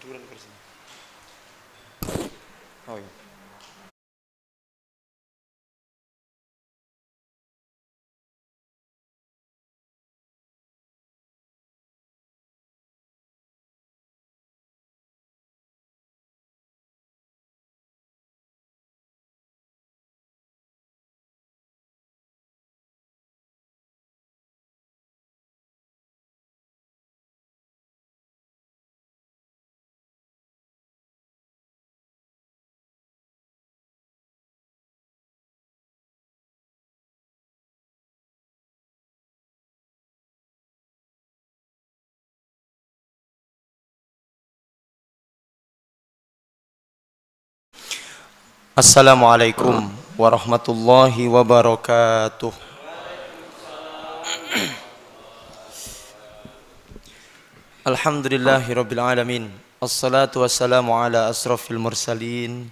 Duren kursinya. Oh iya. Assalamualaikum warahmatullahi wabarakatuh. Alhamdulillahirabbil alamin. Assalatu wassalamu ala asrafil mursalin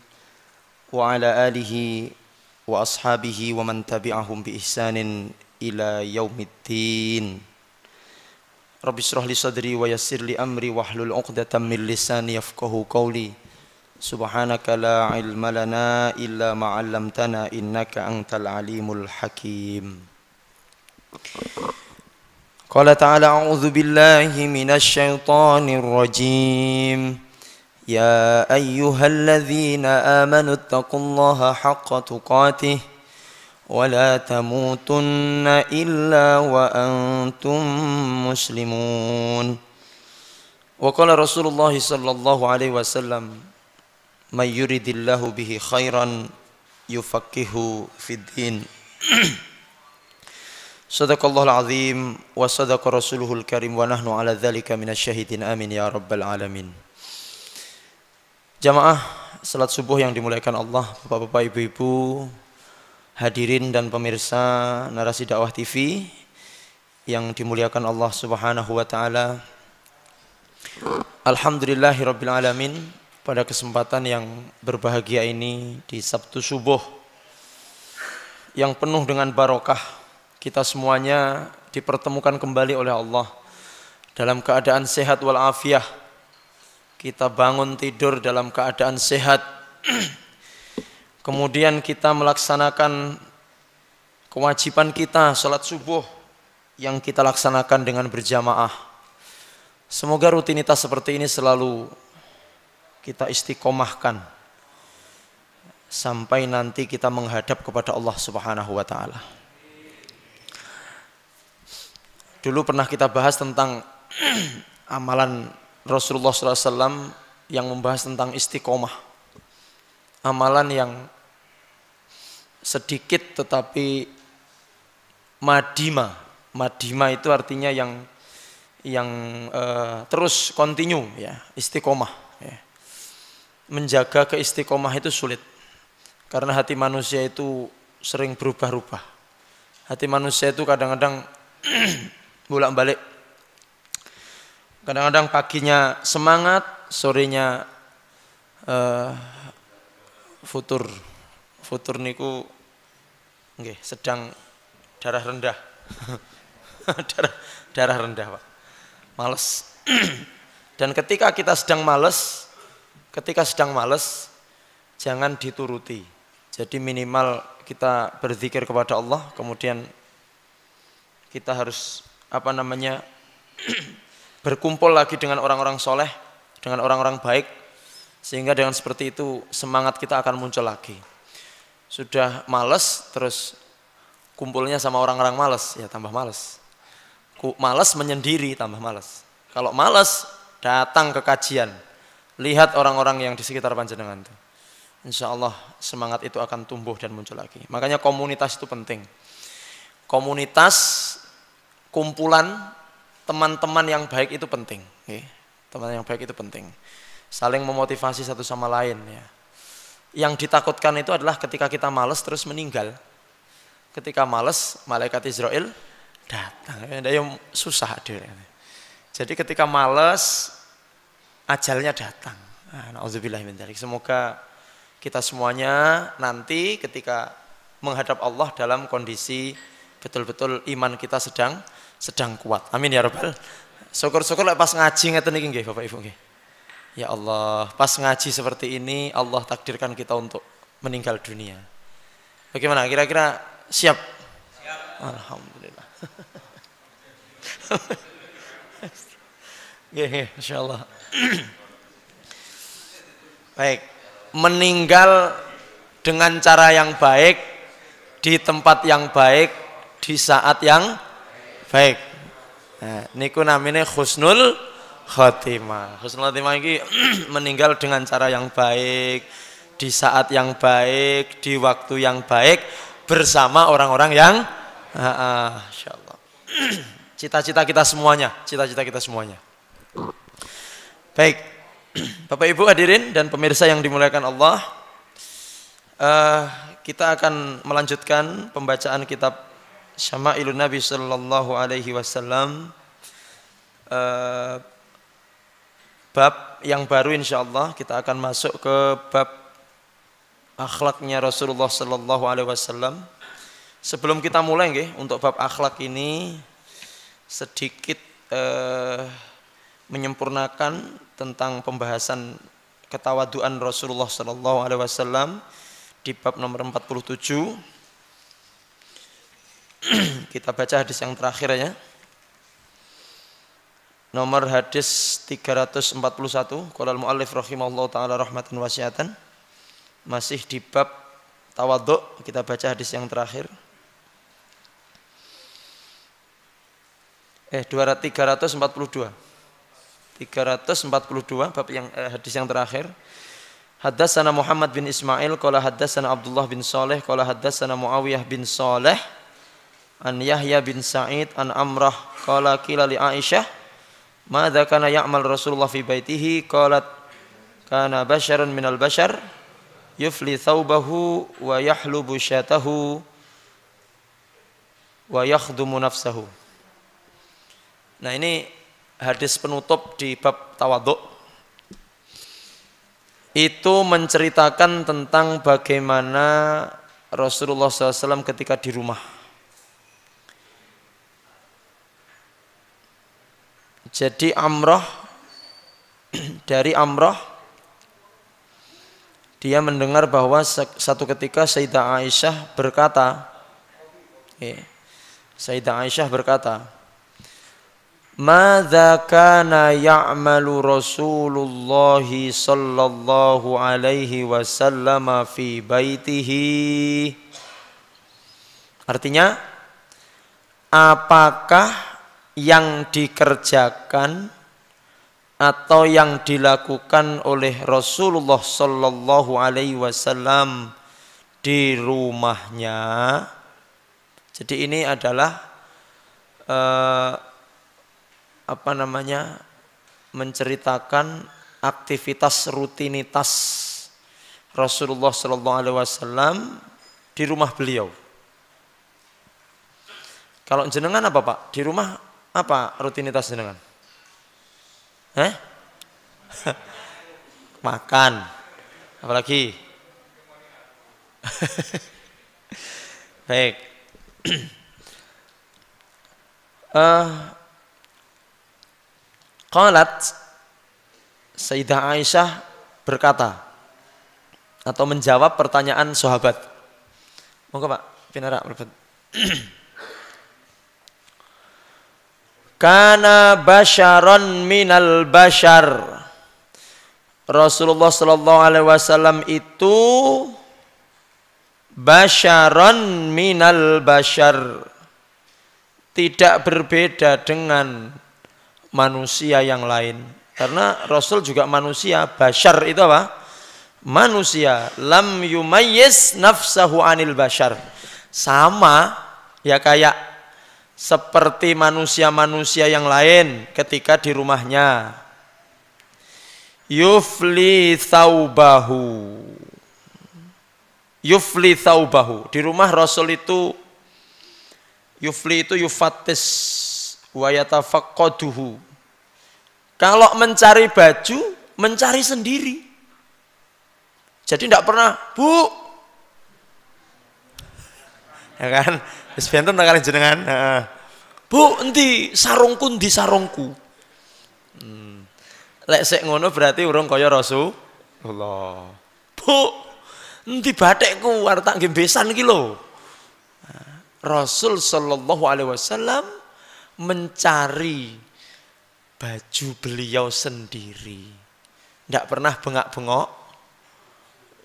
wa ala alihi wa ashabihi wa man tabi'ahum bi ihsanin ila yaumiddin. Rabbi shrah li sadri wa yassir li amri wahlul 'uqdatam min lisani yafqahu qawli. Subhanaka la ilma lana illa ma 'allamtana innaka antal alimul hakim. Qala ta'ala a'udzu billahi minasy syaithanir rajim. Ya ayyuhalladzina amanu taqullaha haqqa tuqatih wa la tamutunna illa wa antum muslimun. Wa qala Rasulullah sallallahu alaihi wasallam may yuridillahu bihi khairan yufaqihu fid din. Sadaqallahul azim wa sadaqa rasuluhul karim wa nahnu ala dzalika minasyahidin amin ya rabbal alamin. Jamaah salat subuh yang dimuliakan Allah, Bapak-bapak, Ibu-ibu, hadirin dan pemirsa Narasi Dakwah TV yang dimuliakan Allah Subhanahu wa taala. Alhamdulillahirabbil alamin. Pada kesempatan yang berbahagia ini di Sabtu subuh yang penuh dengan barokah, kita semuanya dipertemukan kembali oleh Allah dalam keadaan sehat walafiat. Kita bangun tidur dalam keadaan sehat. Kemudian kita melaksanakan kewajiban kita salat subuh yang kita laksanakan dengan berjamaah. Semoga rutinitas seperti ini selalu kita istiqomahkan sampai nanti kita menghadap kepada Allah Subhanahu wa taala. Dulu pernah kita bahas tentang amalan Rasulullah SAW yang membahas tentang istiqomah. Amalan yang sedikit tetapi madima. Madima itu artinya yang terus continue ya, istiqomah ya. Menjaga keistiqomah itu sulit karena hati manusia itu sering berubah-ubah. Hati manusia itu kadang-kadang bolak-balik. Kadang-kadang paginya semangat, sorenya futur. Futur niku nggih sedang darah rendah. darah rendah, Pak. Males. Dan ketika kita sedang males, jangan dituruti. Jadi minimal kita berzikir kepada Allah, kemudian kita harus berkumpul lagi dengan orang-orang soleh, dengan orang-orang baik, sehingga dengan seperti itu semangat kita akan muncul lagi. Sudah males, terus kumpulnya sama orang-orang males, ya tambah males. Males menyendiri, tambah males. Kalau males, datang ke kajian. Lihat orang-orang yang di sekitar panjenengan itu. Insya Allah semangat itu akan tumbuh dan muncul lagi. Makanya komunitas itu penting. Komunitas, kumpulan teman-teman yang baik itu penting. Teman yang baik itu penting. Saling memotivasi satu sama lain. Ya. Yang ditakutkan itu adalah ketika kita malas terus meninggal. Ketika malas, malaikat Israel datang. Yang susah deh. Jadi ketika malas, ajalnya datang. Nauzubillah min dzalik. Semoga kita semuanya nanti ketika menghadap Allah dalam kondisi betul-betul iman kita sedang kuat. Amin ya rabbal. Syukur-syukur pas ngaji ngeten iki nggih Bapak Ibu nggih. Ya Allah, pas ngaji seperti ini Allah takdirkan kita untuk meninggal dunia. Bagaimana? Kira-kira siap? Siap. Alhamdulillah. Nggih, insyaallah. Baik, meninggal dengan cara yang baik, di tempat yang baik, di saat yang baik. Nah, niku namanya husnul khotimah. Husnul khotimah ini meninggal dengan cara yang baik, di saat yang baik, di waktu yang baik, bersama orang-orang yang insyaallah. Cita-cita kita semuanya, cita-cita kita semuanya. Baik, Bapak Ibu hadirin dan pemirsa yang dimuliakan Allah, kita akan melanjutkan pembacaan kitab Syama'ilun Nabi Sallallahu Alaihi Wasallam, bab yang baru insyaallah kita akan masuk ke bab akhlaknya Rasulullah Sallallahu Alaihi Wasallam. Sebelum kita mulai nggih, untuk bab akhlak ini sedikit menyempurnakan tentang pembahasan ketawaduan Rasulullah Sallallahu Alaihi Wasallam di bab nomor 47. Kita baca hadis yang terakhir ya. Nomor hadis 341. Qala al-muallif rahimahullahu taala rahmatan wasi'atan. Masih di bab tawadhu, kita baca hadis yang terakhir. 342 bab yang hadis yang terakhir. Haddatsana Muhammad bin Ismail qala haddatsana Abdullah bin Saleh qala haddatsana Muawiyah bin Saleh an Yahya bin Sa'id an Amrah qala qila li Aisyah madza kana ya'mal Rasulullah fi baitihi qalat kana basharun minal bashar yufli thawbahu wa yahlubu syatahu wa yakhdumu nafsahu. Nah, ini hadis penutup di bab tawadhu. Itu menceritakan tentang bagaimana Rasulullah SAW ketika di rumah. Jadi dari Amrah dia mendengar bahwa satu ketika Sayyidah Aisyah berkata, Madza kana ya'malu Rasulullah sallallahu alaihi wasallam fi baitihi. Artinya, apakah yang dikerjakan atau yang dilakukan oleh Rasulullah sallallahu alaihi wasallam di rumahnya. Jadi ini adalah menceritakan aktivitas rutinitas Rasulullah Sallallahu Alaihi Wasallam di rumah beliau. Kalau jenengan apa Pak? Di rumah apa rutinitas jenengan? Makan. Apalagi? Baik. Qalat Sayyidah Aisyah berkata atau menjawab pertanyaan sahabat. Monggo Pak, pinara mlebet. Kana basyaron minal basyar. Rasulullah sallallahu alaihi wasallam itu basyaron minal basyar. Tidak berbeda dengan manusia yang lain, karena Rasul juga manusia. Bashar itu apa? Manusia. Lam yumayyiz nafsahu anil bashar. Sama ya, kayak seperti manusia-manusia yang lain ketika di rumahnya. Yufli thawbahu. Yufli thawbahu. Di rumah Rasul itu yufli itu yufatis wa yatafaqqaduhu. Kalau mencari baju, mencari sendiri. Jadi tidak pernah, Bu, Ya kan? Wis benten ta kali jenengan. Heeh. Bu, endi sarungku endi sarungku? Lek sik ngono berarti urung kaya Rasulullah. Bu, endi bathikku arep tak nggih besan iki lho. Rasul sallallahu alaihi wasallam mencari baju beliau sendiri. Tidak pernah bengak-bengok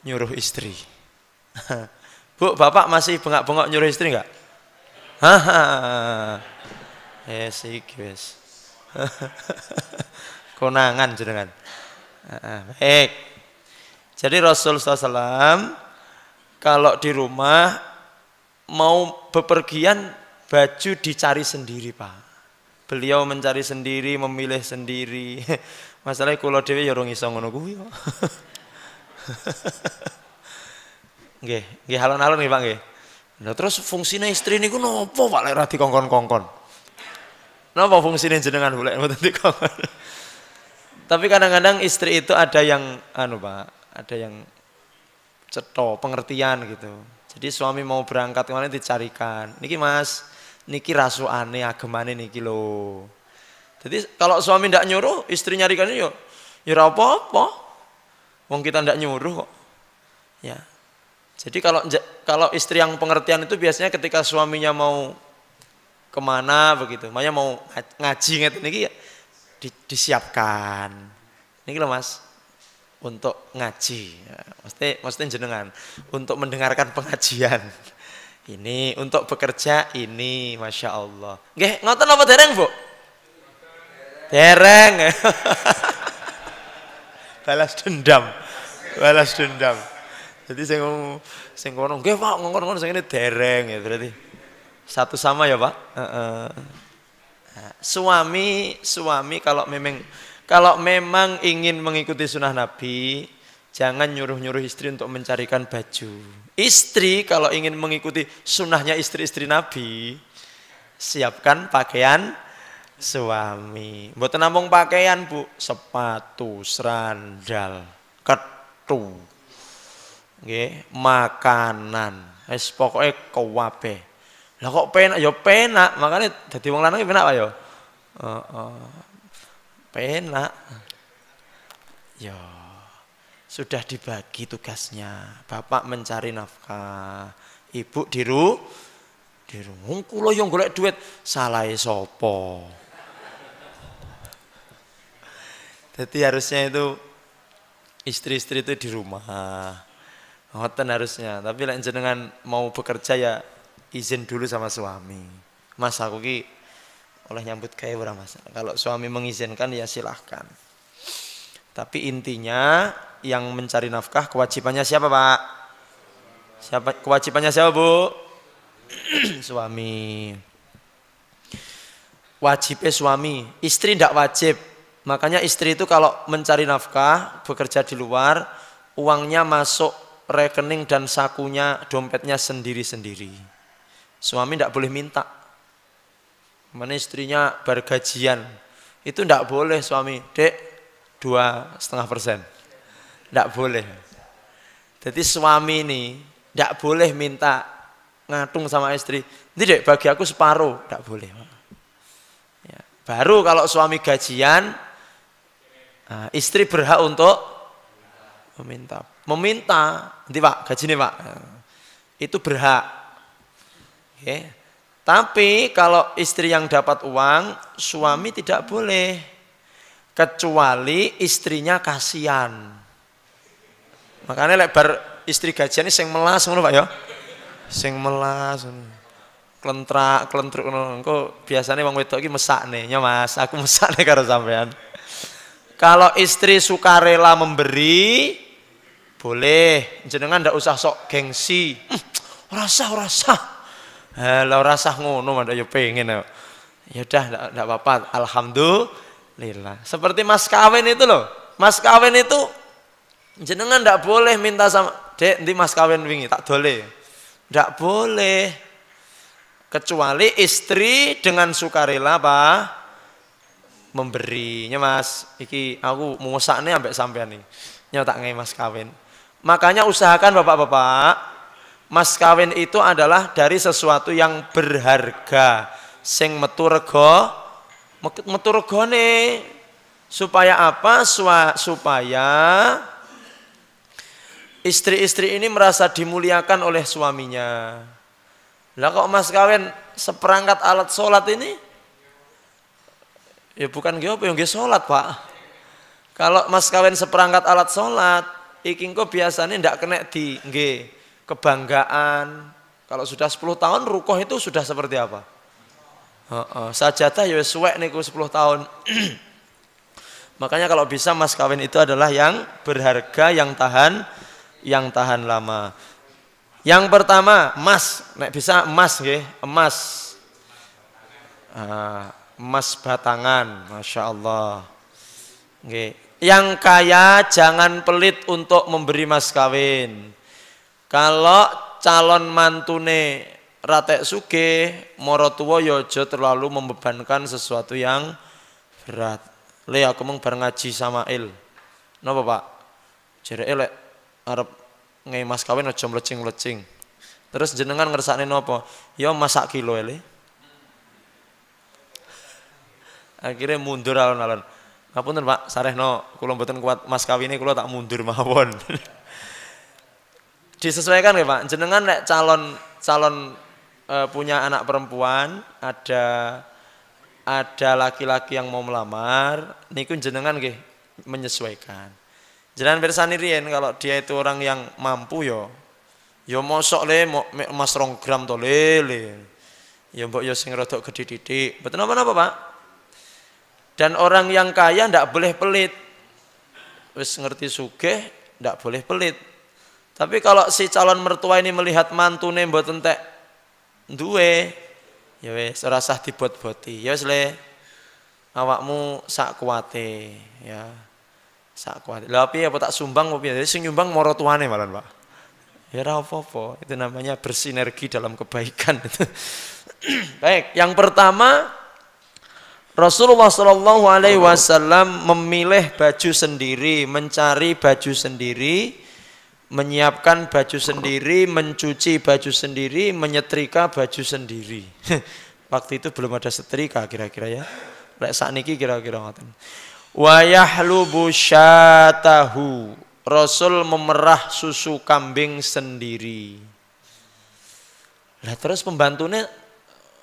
nyuruh istri. Bu, bapak masih bengak-bengok nyuruh istri enggak? Haha. Yes, guys. Konangan jenengan. Baik. Jadi Rasul SAW kalau di rumah mau bepergian baju dicari sendiri, Pak. Beliau mencari sendiri, memilih sendiri. Masalahnya kula dhewe ya ora iso ngono kuwi kok. Nggih alon-alon nggih Pak nggih. Nah terus fungsine istri niku nopo Pak lek ora dikongkon-kongkon? Napa fungsine jenengan lek mboten dikongkon? Tapi kadang-kadang istri itu ada yang Pak, ada yang cetha, pengertian gitu. Jadi suami mau berangkat kemana dicarikan. Niki Mas, niki rasuane agemane niki lho. Jadi kalau suami ndak nyuruh, istri nyarikan yo ya ora apa-apa. Wong kita ndak nyuruh kok. Ya. Jadi kalau istri yang pengertian itu biasanya ketika suaminya mau kemana begitu, makanya mau ngaji ngeten niki ya disiapkan. Niki lho Mas, untuk ngaji. Ya, mesti jenengan untuk mendengarkan pengajian. Ini untuk bekerja ini, masya Allah. Nggih, ngoten apa dereng Bu? Dereng. Balas dendam. Jadi sing ngono nggih Pak, ngono sing ini dereng ya berarti. Satu sama ya Pak? Suami kalau memang ingin mengikuti sunnah Nabi, jangan nyuruh-nyuruh istri untuk mencarikan baju. Istri kalau ingin mengikuti sunnahnya istri-istri Nabi, siapkan pakaian suami. Mboten namung pakaian Bu, sepatu, sandal, ketu, nggih, makanan, wis pokoke kabeh. Lah kok penak ya penak, makanya dadi wong lanang penak Pak ya. Penak. Ya. Sudah dibagi tugasnya. Bapak mencari nafkah, ibu di rumah. Wong kula yo golek duit, salahe sapa? Jadi harusnya itu istri-istri itu di rumah. Ngoten harusnya. Tapi lek jenengan mau bekerja ya izin dulu sama suami. Mas aku ki oleh nyambut gawe ora Mas. Kalau suami mengizinkan ya silahkan. Tapi intinya yang mencari nafkah kewajibannya siapa Pak? Kewajibannya siapa Bu? Suami. Wajibnya suami. Istri tidak wajib. Makanya istri itu kalau mencari nafkah, bekerja di luar, uangnya masuk rekening dan sakunya, dompetnya sendiri-sendiri. Suami tidak boleh minta. Mana istrinya bergajian, itu tidak boleh suami, Dek 2,5%. Tidak boleh. Jadi suami ini tidak boleh minta ngatung sama istri. Ini Dek bagi aku separuh, tidak boleh. Ya. Baru kalau suami gajian, nah, istri berhak untuk meminta. Nanti Pak, gaji nih Pak. Itu berhak. Okay. Tapi kalau istri yang dapat uang, suami tidak boleh. Kecuali istrinya kasihan. Makanya lebar istri gajian ini sing melas ngono Pak ya. Sing melas. Klentrak ngono. Biasanya wong wedok iki mesakne, nya Mas, aku mesakne karo sampean. Kalau istri sukarela memberi, boleh. Jenengan ndak usah sok gengsi. Ora usah. Lah ora usah ngono, mandak yo pengen. Ya udah ndak apa-apa. Alhamdulillah. Seperti mas kawin itu loh. Mas kawin itu jenengan ndak boleh minta sama, Dek, nanti mas kawin wingi tak dole. Ndak boleh. Kecuali istri dengan sukarela Pak memberinya Mas, iki aku mau ngesakne ambek sampean nih. Nyotak ngai mas kawin. Makanya usahakan bapak-bapak Mas kawin itu adalah dari sesuatu yang berharga, sing metu regane. Supaya apa? Supaya istri-istri ini merasa dimuliakan oleh suaminya. Lah kok mas kawin seperangkat alat sholat ini? Ya bukan nggih apa ya nggih sholat, Pak. Kalau mas kawin seperangkat alat sholat, iki engko biasanya ndak kena di nggih kebanggaan. Kalau sudah 10 tahun rukoh itu sudah seperti apa? Sajadah ya suwek niku 10 tahun. Makanya kalau bisa mas kawin itu adalah yang berharga, yang tahan lama. Yang pertama, emas, nek bisa emas nggih, emas. Emas batangan, Masya Allah. Nggih. Yang kaya jangan pelit untuk memberi mas kawin. Kalau calon mantune ratek sugih, mara tuwa ya aja terlalu membebankan sesuatu yang berat. Le aku mung bar ngaji Samail. Napa, Pak? Jereke lek arep ngei mas kawin aja mlecing-mlecing. Terus jenengan ngersakne napa? Ya masak kilo le. Akhirnya mundur alon-alon. Ngapunten Pak, sarehno kula mboten kuat mas kawine kula tak mundur mawon. Disesuaikan ya Pak. Jenengan nek calon punya anak perempuan, ada laki-laki yang mau melamar, niku jenengan nggih menyesuaikan. Jenengan pirsani riyen kalau dia itu orang yang mampu yo mosok le mas 2 gram to le. Ya mbok yo sing rada gedhe didik. Mboten napa-napa, Pak. Dan orang yang kaya ndak boleh pelit. Wis ngerti sugih, ndak boleh pelit. Tapi kalau si calon mertua ini melihat mantune mboten tek duwe, ya wis ora usah dibot-boti. Ya wis le. Awakmu sak kuwate, ya. Sak kuwate. Lah piye apa tak sumbang apa piye? Sing nyumbang mara tuane malah, Pak. Ya ora apa-apa. Itu namanya bersinergi dalam kebaikan. Baik, yang pertama Rasulullah Shallallahu Alaihi Wasallam memilih baju sendiri, mencari baju sendiri, menyiapkan baju sendiri, mencuci baju sendiri, menyetrika baju sendiri. Waktu itu belum ada setrika kira-kira ya. Lek sakniki kira-kira ngoten. Wa yahlubu syatahu. Rasul memerah susu kambing sendiri. Lah terus pembantunya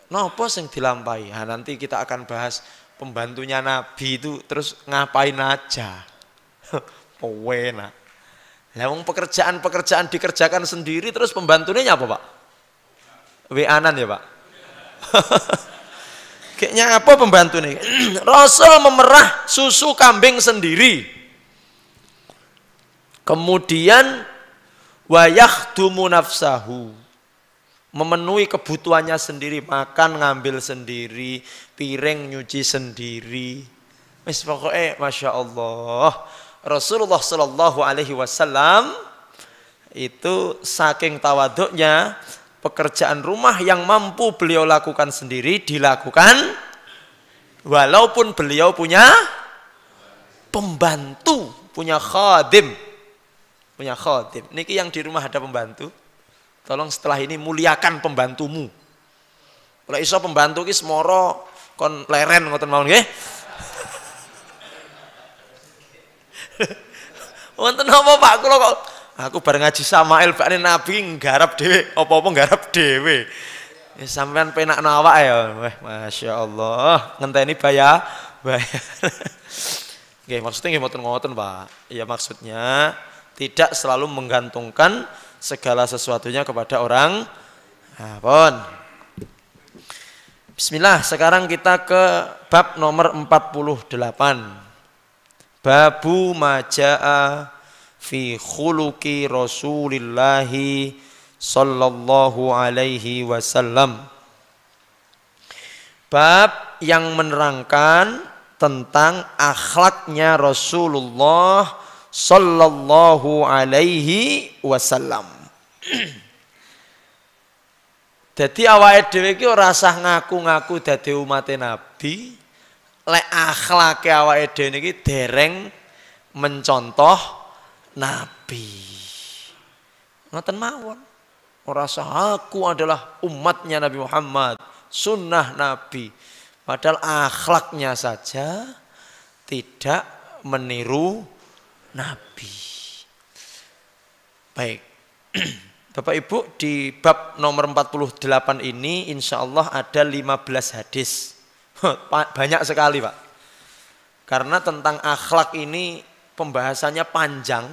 napa sing dilampahi? Nah, nanti kita akan bahas pembantunya Nabi itu terus ngapain aja. Pewena. Lah wong pekerjaan dikerjakan sendiri terus pembantunya apa, Pak? WA-an ya, Pak? Kayaknya apa pembantunya? Rasul memerah susu kambing sendiri. Kemudian wa yakhdumu nafsahu. Memenuhi kebutuhannya sendiri, makan ngambil sendiri, piring nyuci sendiri. Wis pokoke Masya Allah. Rasulullah Shallallahu Alaihi Wasallam itu saking tawaduknya, pekerjaan rumah yang mampu beliau lakukan sendiri dilakukan, walaupun beliau punya pembantu, punya khadim. Niki yang di rumah ada pembantu. Tolong setelah ini muliakan pembantumu. Kalau iso pembantu ki semoro kon leren ngoten mawon nggih. Wonten apa Pak kula kok aku bareng ngaji Samail bakne Nabi nggarap dhewe, apa-apa nggarap dhewe. Ya sampean penakno awak ya. Wah, Masya Allah. Ngenteni bayar. Nggih, maksudnya nggih mboten-mboten, Pak. Ya maksudnya tidak selalu menggantungkan segala sesuatunya kepada orang. Pun. Bismillah, sekarang kita ke bab nomor 48. Babu maja'a fi khuluqi Rasulillahi sallallahu alaihi wasallam. Bab yang menerangkan tentang akhlaknya Rasulullah sallallahu alaihi wasallam. Jadi awake dhewe iki ora usah ngaku-ngaku dadi umat Nabi, lek akhlake awake dhewe niki dereng mencontoh Nabi. Ngoten mawon. Ora sah, aku adalah umatnya Nabi Muhammad, sunnah Nabi. Padahal akhlaknya saja tidak meniru Nabi. Baik. Bapak Ibu, di bab nomor 48 ini insya Allah ada 15 hadis. Banyak sekali Pak. Karena tentang akhlak ini pembahasannya panjang.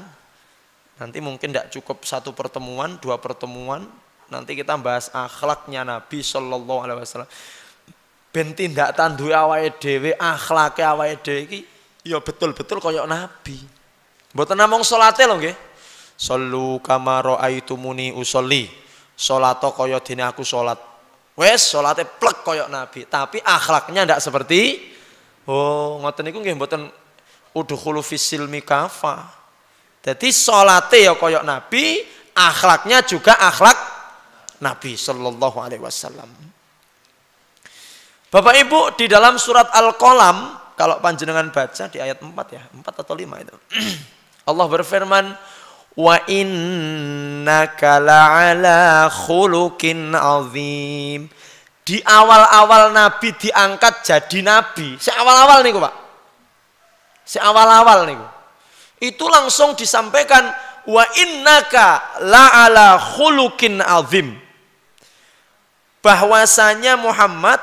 Nanti mungkin tidak cukup satu pertemuan, dua pertemuan. Nanti kita bahas akhlaknya Nabi Sallallahu Alaihi Wasallam. Ben tindak tanduk awake dhewe, akhlake awake dhewe iki ya betul-betul koyok Nabi. Mboten namung salate lho nggih. Sallu kama raaitumuni usolli. Salato kaya dene aku salat. Wes salate plek koyok Nabi, tapi akhlaknya ndak seperti ngoten niku nggih mboten udkhulu fisilmi kafa. Jadi salate ya koyok Nabi, akhlaknya juga akhlak Nabi Sallallahu Alaihi Wasallam. Bapak Ibu, di dalam surat Al-Qalam, kalau panjenengan baca di ayat 4 ya, 4 atau 5 itu. Allah berfirman, wa innaka la'ala khuluqin azim. Di awal-awal Nabi diangkat jadi Nabi. Seawal-awal niku Pak. Seawal-awal niku. Itu langsung disampaikan wa innaka la'ala khuluqin azim. Bahwasanya Muhammad,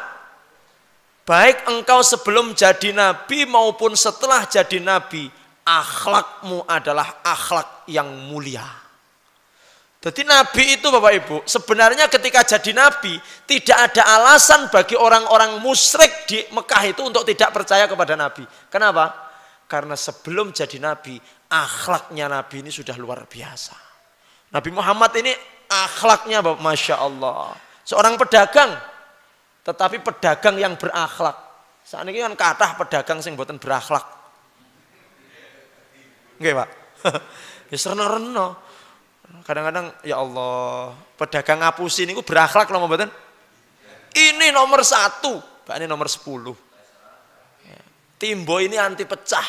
baik engkau sebelum jadi Nabi maupun setelah jadi Nabi, akhlakmu adalah akhlak yang mulia. Jadi Nabi itu Bapak Ibu, sebenarnya ketika jadi Nabi, tidak ada alasan bagi orang-orang musyrik di Mekah itu untuk tidak percaya kepada Nabi. Kenapa? Karena sebelum jadi Nabi, akhlaknya Nabi ini sudah luar biasa. Nabi Muhammad ini akhlaknya Masya Allah. Seorang pedagang, tetapi pedagang yang berakhlak. Saat ini kan kathah pedagang sing mboten berakhlak. Nggih Pak. Ya serna-rena. Kadang-kadang ya Allah, pedagang ngapusi niku berakhlak lho mboten? Ini nomor 1, Pak ini nomor 10. Timbo ini anti pecah,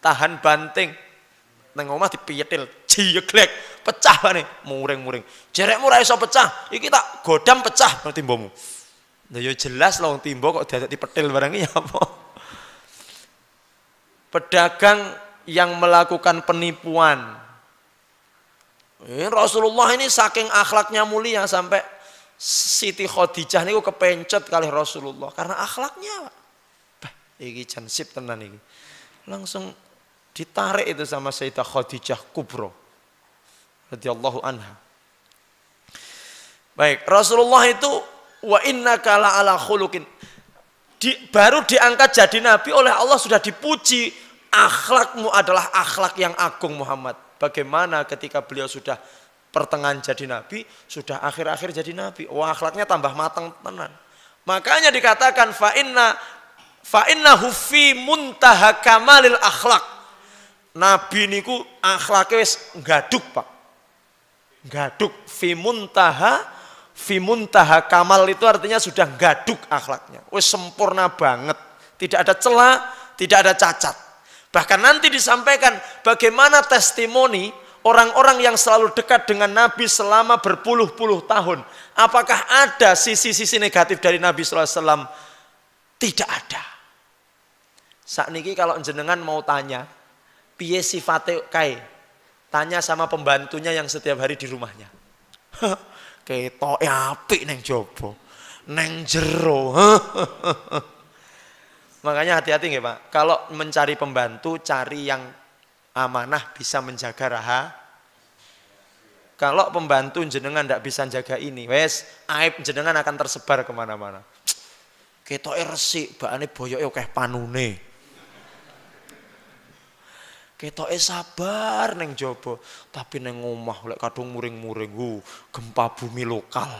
tahan banting, neng omah dipiyetil, jiyeglek, pecah nih, muring-muring. Jerekmu ra iso pecah, iki tak godam pecah timbomu. Lah ya jelas loh timbo kok dadak dipetil barang iki apa? Pedagang yang melakukan penipuan. Rasulullah ini saking akhlaknya mulia sampai Siti Khadijah niku kepencet kali Rasulullah karena akhlaknya. Iki jansip tenan iki. Langsung ditarik itu sama Sayyidah Khadijah Kubro radhiyallahu anha. Baik, Rasulullah itu wa innaka la'ala khuluqin. Baru diangkat jadi nabi oleh Allah sudah dipuji, akhlakmu adalah akhlak yang agung Muhammad. Bagaimana ketika beliau sudah pertengahan jadi nabi, sudah akhir-akhir jadi nabi. Wah, akhlaknya tambah matang tenan. Makanya dikatakan fa innahu fi muntaha kamalil akhlak. Nabi niku akhlake wis nggaduk, Pak. Nggaduk fi muntaha kamal itu artinya sudah nggaduk akhlaknya. Wis sempurna banget. Tidak ada celah, tidak ada cacat. Bahkan nanti disampaikan bagaimana testimoni orang-orang yang selalu dekat dengan Nabi selama berpuluh-puluh tahun. Apakah ada sisi-sisi negatif dari Nabi SAW? Tidak ada. Saat ini kalau jenengan mau tanya, piye sifate kae? Tanya sama pembantunya yang setiap hari di rumahnya. Ketoke apik neng jopo, neng jero. Makanya hati-hati nggih Pak. Kalau mencari pembantu, cari yang amanah bisa menjaga raha. Kalau pembantu jenengan tidak bisa jaga ini, wes aib jenengan akan tersebar kemana-mana. Ketoke resik, bakane boyoke akeh panune. Ketoke sabar neng jopo, tapi neng omah lek kadung muring-muring, gempa bumi lokal.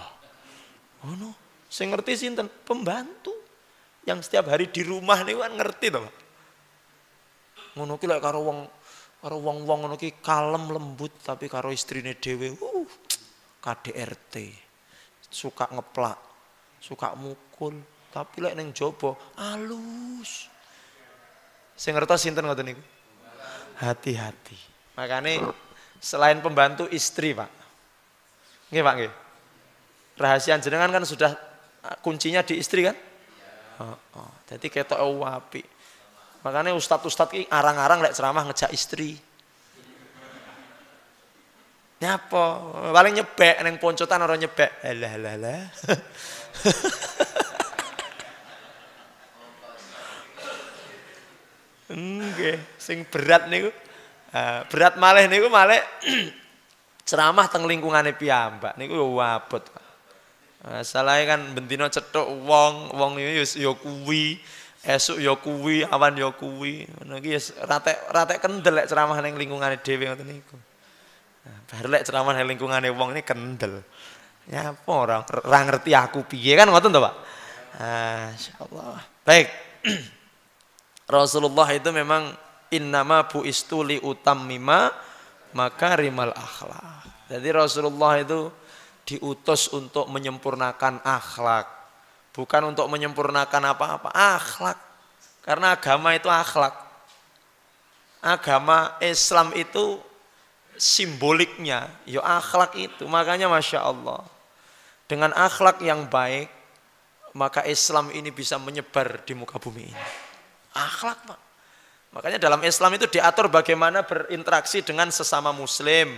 Ngono, sing ngerti sinten? Pembantu. Yang setiap hari di rumah niku kan ngerti to, Pak. Ngono ki lek karo wong ngono ki kalem lembut, tapi karo istrine dhewe, KDRT. Suka ngeplak, suka mukul, tapi lek neng jopo alus. Sing ngertos sinten ngoten niku? Hati-hati. Makanya selain pembantu istri Pak. Nggih Pak nggih. Rahasia jenengan kan sudah kuncinya di istri kan? Jadi ketok apik. Makanya ustad-ustad ki arang-arang lek ceramah ngejak istri. Nyapa? Paling nyebek neng poncotan orang nyebek. Alah. Nggih, sing berat niku. Berat malih niku malih ceramah teng lingkungane piyambak niku yo abot. Masalahnya kan bendino cetuk wong iki ya kuwi, esuk ya kuwi, awan ya kuwi. Ngono iki ratek kendel lek ceramah ning lingkungane dhewe ngoten niku. Bar lek ceramah ning lingkungane wong ini kendel. Nyapa ora ngerti aku piye kan ngoten to, Pak. Masyaallah. Baik. Rasulullah itu memang innama buistu li utammima makarimal akhlak. Jadi Rasulullah itu diutus untuk menyempurnakan akhlak, bukan untuk menyempurnakan apa-apa, akhlak. Karena agama itu akhlak. Agama Islam itu simboliknya, ya akhlak itu. Makanya Masya Allah, dengan akhlak yang baik, maka Islam ini bisa menyebar di muka bumi ini. Akhlak Pak. Makanya dalam Islam itu diatur bagaimana berinteraksi dengan sesama muslim,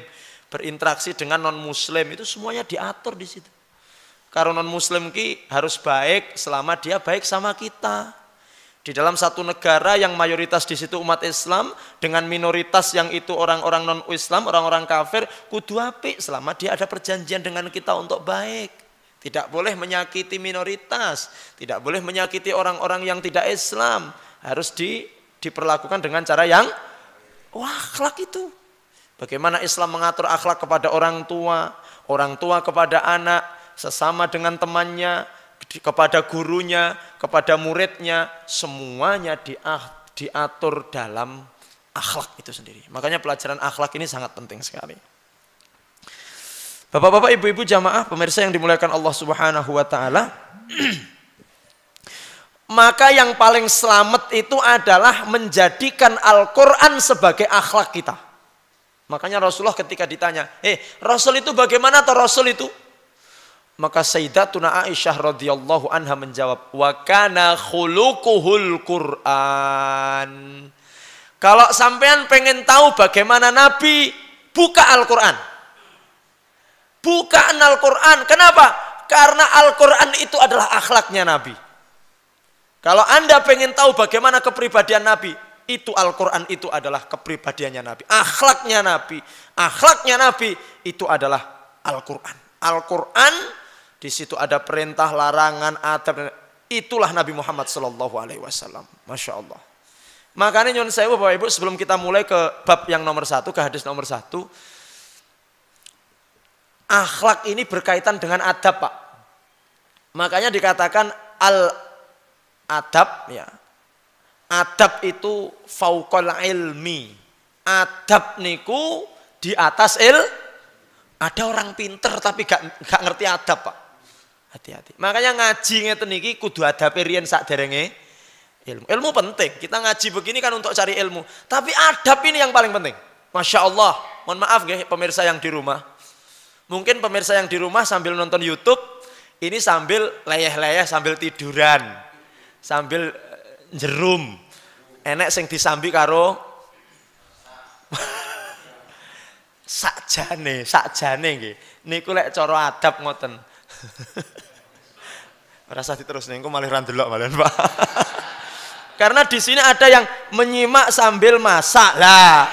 berinteraksi dengan non muslim, itu semuanya diatur di situ. Karena non muslim ki harus baik selama dia baik sama kita. Di dalam satu negara yang mayoritas di situ umat Islam dengan minoritas yang itu orang-orang non Islam, orang-orang kafir, kudu apik selama dia ada perjanjian dengan kita untuk baik. Tidak boleh menyakiti minoritas, tidak boleh menyakiti orang-orang yang tidak Islam. Harus diperlakukan dengan cara yang akhlak itu. Bagaimana Islam mengatur akhlak kepada orang tua kepada anak, sesama dengan temannya, kepada gurunya, kepada muridnya, semuanya diatur dalam akhlak itu sendiri. Makanya pelajaran akhlak ini sangat penting sekali. Bapak-bapak, ibu-ibu jamaah, pemirsa yang dimuliakan Allah Subhanahu wa taala. Maka yang paling selamat itu adalah menjadikan Al-Qur'an sebagai akhlak kita. Makanya Rasulullah ketika ditanya, Rasul itu bagaimana atau Rasul itu? Maka Sayyidatuna Aisyah radhiyallahu anha menjawab, wa kana khuluquhul Qur'an. Kalau sampean pengen tahu bagaimana Nabi, buka Al-Qur'an. Bukaan Al-Qur'an. Kenapa? Karena Al-Qur'an itu adalah akhlaknya Nabi. Kalau Anda pengen tahu bagaimana kepribadian Nabi, itu Al-Quran itu adalah kepribadiannya Nabi. Akhlaknya Nabi. Akhlaknya Nabi itu adalah Al-Quran. Al-Quran, di situ ada perintah, larangan, adab. Itulah Nabi Muhammad SAW. Masya Allah. Makanya nyun sewu Bapak Ibu, sebelum kita mulai ke bab yang nomor 1, ke hadis nomor 1. Akhlak ini berkaitan dengan adab Pak. Makanya dikatakan adab ya. Adab itu fauqal ilmi. Adab niku di atas Ada orang pinter tapi gak ngerti adab Pak. Hati-hati. Makanya ngaji ngeten niki kudu adabe riyen sakderenge ilmu. Ilmu penting. Kita ngaji begini kan untuk cari ilmu. Tapi adab ini yang paling penting. Masya Allah. Mohon maaf nggih pemirsa yang di rumah. Mungkin pemirsa yang di rumah sambil nonton YouTube, ini sambil leyeh-leyeh sambil tiduran. Sambil jerum, enek sing disambi karo sakjane nggih. Niku lek cara adab ngoten. Rasa diterus niku malah ra ndelok malah Pak. Karena di sini ada yang menyimak sambil masak lah.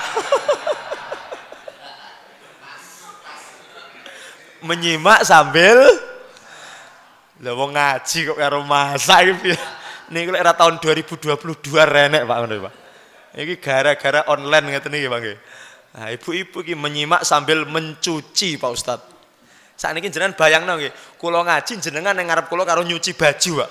Menyimak sambil lha wong ngaji kok karo masak iki. Niku lek era tahun 2022 renek Pak ngono Pak. Iki gara-gara online ngeten iki Pak nggih. Nah, ibu-ibu iki menyimak sambil mencuci Pak Ustad. Sakniki jenengan bayangno nggih, kula ngaji jenengan ning ngarep kula karo nyuci baju Pak.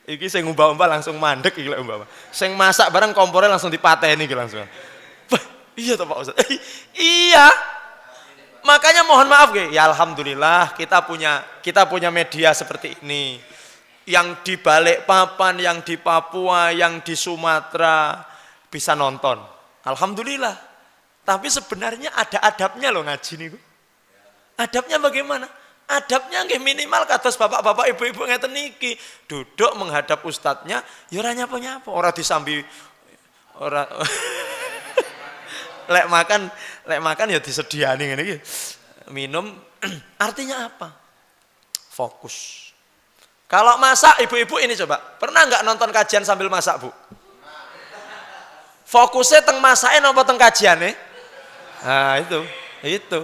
Iki sing umbah-umbah langsung mandek iki lek umbah. Sing masak bareng kompore langsung dipateni iki langsung. Iya toh Pak Ustad. Iya. Makanya mohon maaf ya alhamdulillah kita punya media seperti ini. Yang di Balikpapan, yang di Papua, yang di Sumatera bisa nonton. Alhamdulillah. Tapi sebenarnya ada adabnya loh ngaji niku. Adabnya bagaimana? Adabnya nggih minimal kados bapak-bapak ibu-ibu ngeten niki, duduk menghadap ustadznya, ya ora nyapa-nyapa, ora disambi ora lek makan ya disediani ngene iki. Minum artinya apa? Fokus. Kalau masak ibu-ibu ini coba, pernah nggak nonton kajian sambil masak, Bu? Fokusnya teng masake napa teng kajiane? Nah, itu.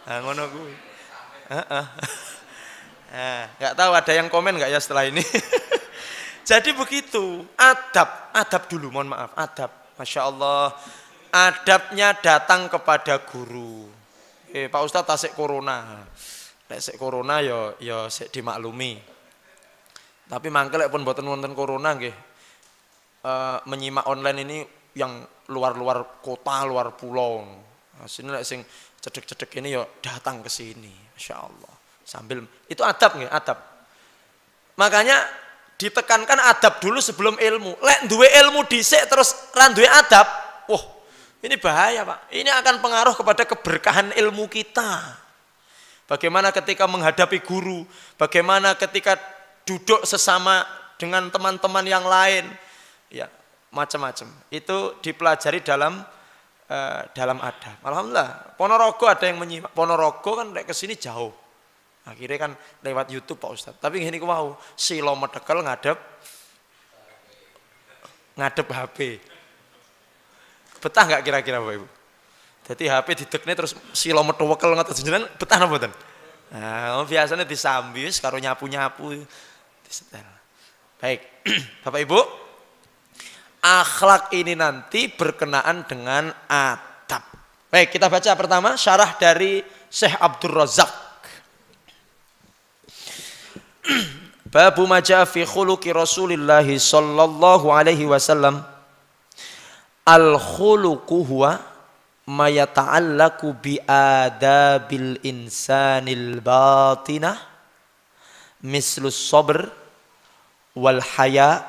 Nah, ngono kuwi. Nggak tahu ada yang komen nggak ya setelah ini. Jadi begitu, adab dulu, mohon maaf, adab. Masya Allah, adabnya datang kepada guru. Pak Ustadz tasik corona, tasik corona yo sik dimaklumi. Tapi mangkel pun mboten wonten corona nggih. Menyimak online ini yang luar kota, luar pulau. Nah, sini lek sing cedek-cedek ini yo datang ke sini, Masya Allah. Sambil itu adab nggih, adab. Makanya ditekankan adab dulu sebelum ilmu. Lek duwe ilmu dhisik terus ra duwe adab, wah, ini bahaya, Pak. Ini akan pengaruh kepada keberkahan ilmu kita. Bagaimana ketika menghadapi guru, bagaimana ketika duduk sesama dengan teman-teman yang lain, ya macam-macam. Itu dipelajari dalam adab. Alhamdulillah, Ponorogo ada yang menyimak. Ponorogo kan ke sini jauh. Akhirnya kan lewat YouTube Pak Ustadz. Tapi ini ku mau silo medekel ngadep HP. Betah nggak kira-kira Bapak Ibu? Jadi HP didekne terus silo medekel ngoten jenengan betah napa mboten? Nah, biasanya disambi karo nyapu-nyapu disetel. Baik, Bapak Ibu, akhlak ini nanti berkenaan dengan adab. Baik, kita baca pertama syarah dari Syekh Abdul Razak. Babu ma jaa fi khuluqi Rasulillah sallallahu alaihi wasallam. Al khuluqu huwa ma yata'allaqu bi adabil insanil batinah mislus sabr wal haya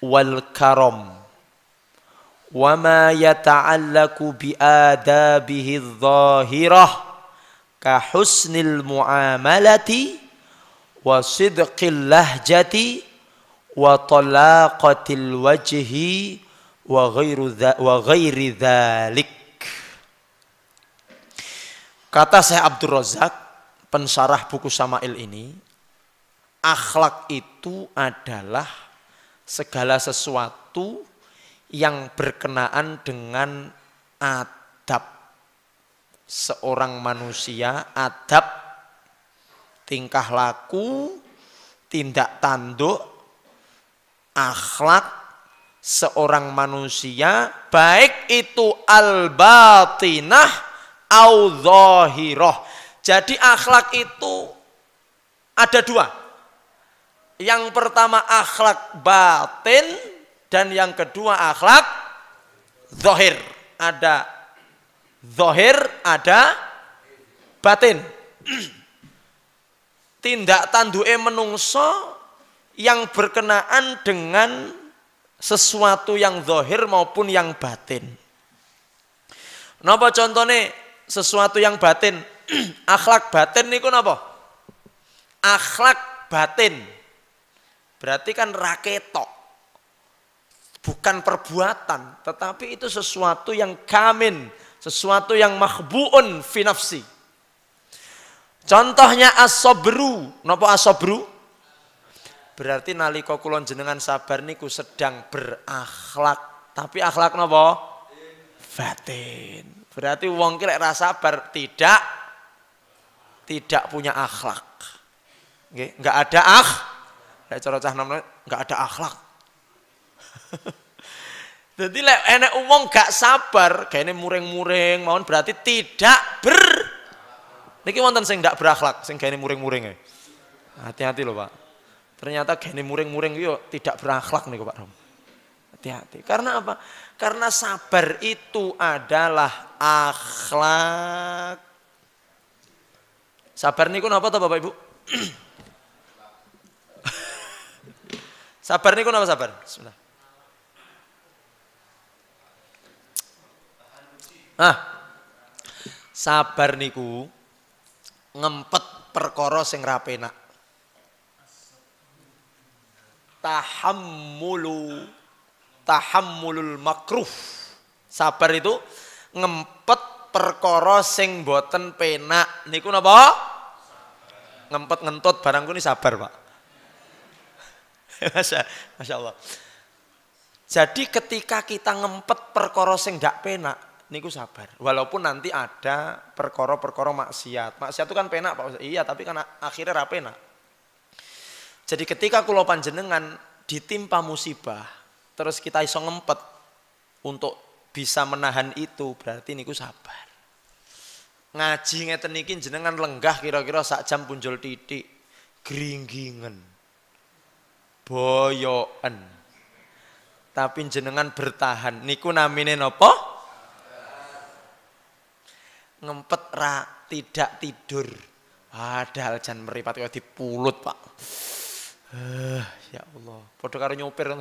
wal karam wa ma yata'allaqu bi adabihi adh-dhahirah ka husnil muamalati wa sidqil lahjati wa talaqatil wajhi wa ghairi dzalik. Kata Syekh Abdul Razak, pensyarah buku Syama'il ini, akhlak itu adalah segala sesuatu yang berkenaan dengan adab seorang manusia, adab tingkah laku, tindak tanduk, akhlak seorang manusia, baik itu al-batinah au dhahirah. Jadi akhlak itu ada dua. Yang pertama akhlak batin dan yang kedua akhlak zahir. Ada zahir, ada batin. Tindak tanduke menungso yang berkenaan dengan sesuatu yang zahir maupun yang batin. Napa contohnya sesuatu yang batin? Akhlak batin niku napa? Akhlak batin berarti kan raketok, bukan perbuatan, tetapi itu sesuatu yang kamin, sesuatu yang makhbuun fi nafsi. Contohnya as-sabru. Napa as-sabru? Berarti nalika kula jenengan sabar niku sedang berakhlak. Tapi akhlak napa? Batin. Berarti wong ki lek ra sabar tidak punya akhlak. Nggih, enggak ada lek cara cah nom enggak ada akhlak. Jadi lek enek wong gak sabar, kene muring-muring mawon berarti tidak niki wonten sing ndak berakhlak, sing gaene muring-muring e. Hati-hati loh, Pak. Ternyata gaene muring-muring yo tidak berakhlak niku Pak Rom. Hati-hati. Karena apa? Karena sabar itu adalah akhlak. Sabar niku napa to Bapak Ibu? Sabar niku napa sabar? Bismillah. Nah, sabar niku ngempet perkara sing ra penak. Tahammulul makruh. Sabar itu ngempet perkara sing boten penak. Niku napa? Ngempet ngentut barangku ini sabar, Pak. Masya Allah. Jadi ketika kita ngempet perkara sing ndak penak, niku sabar. Walaupun nanti ada perkara-perkara maksiat. Maksiat itu kan penak, Pak. Iya, tapi kan akhirnya ra penak. Jadi ketika kula panjenengan ditimpa musibah, terus kita iso ngempet untuk bisa menahan itu, berarti niku sabar. Ngaji ngeten niki jenengan lenggah kira-kira sak jam punjul titik, gringgingen, boyoken. Tapi jenengan bertahan, niku namine napa? Ngempet ra tidak tidur. Padahal jan meripat kaya dipulut, Pak. Ya Allah, padha karo nyopir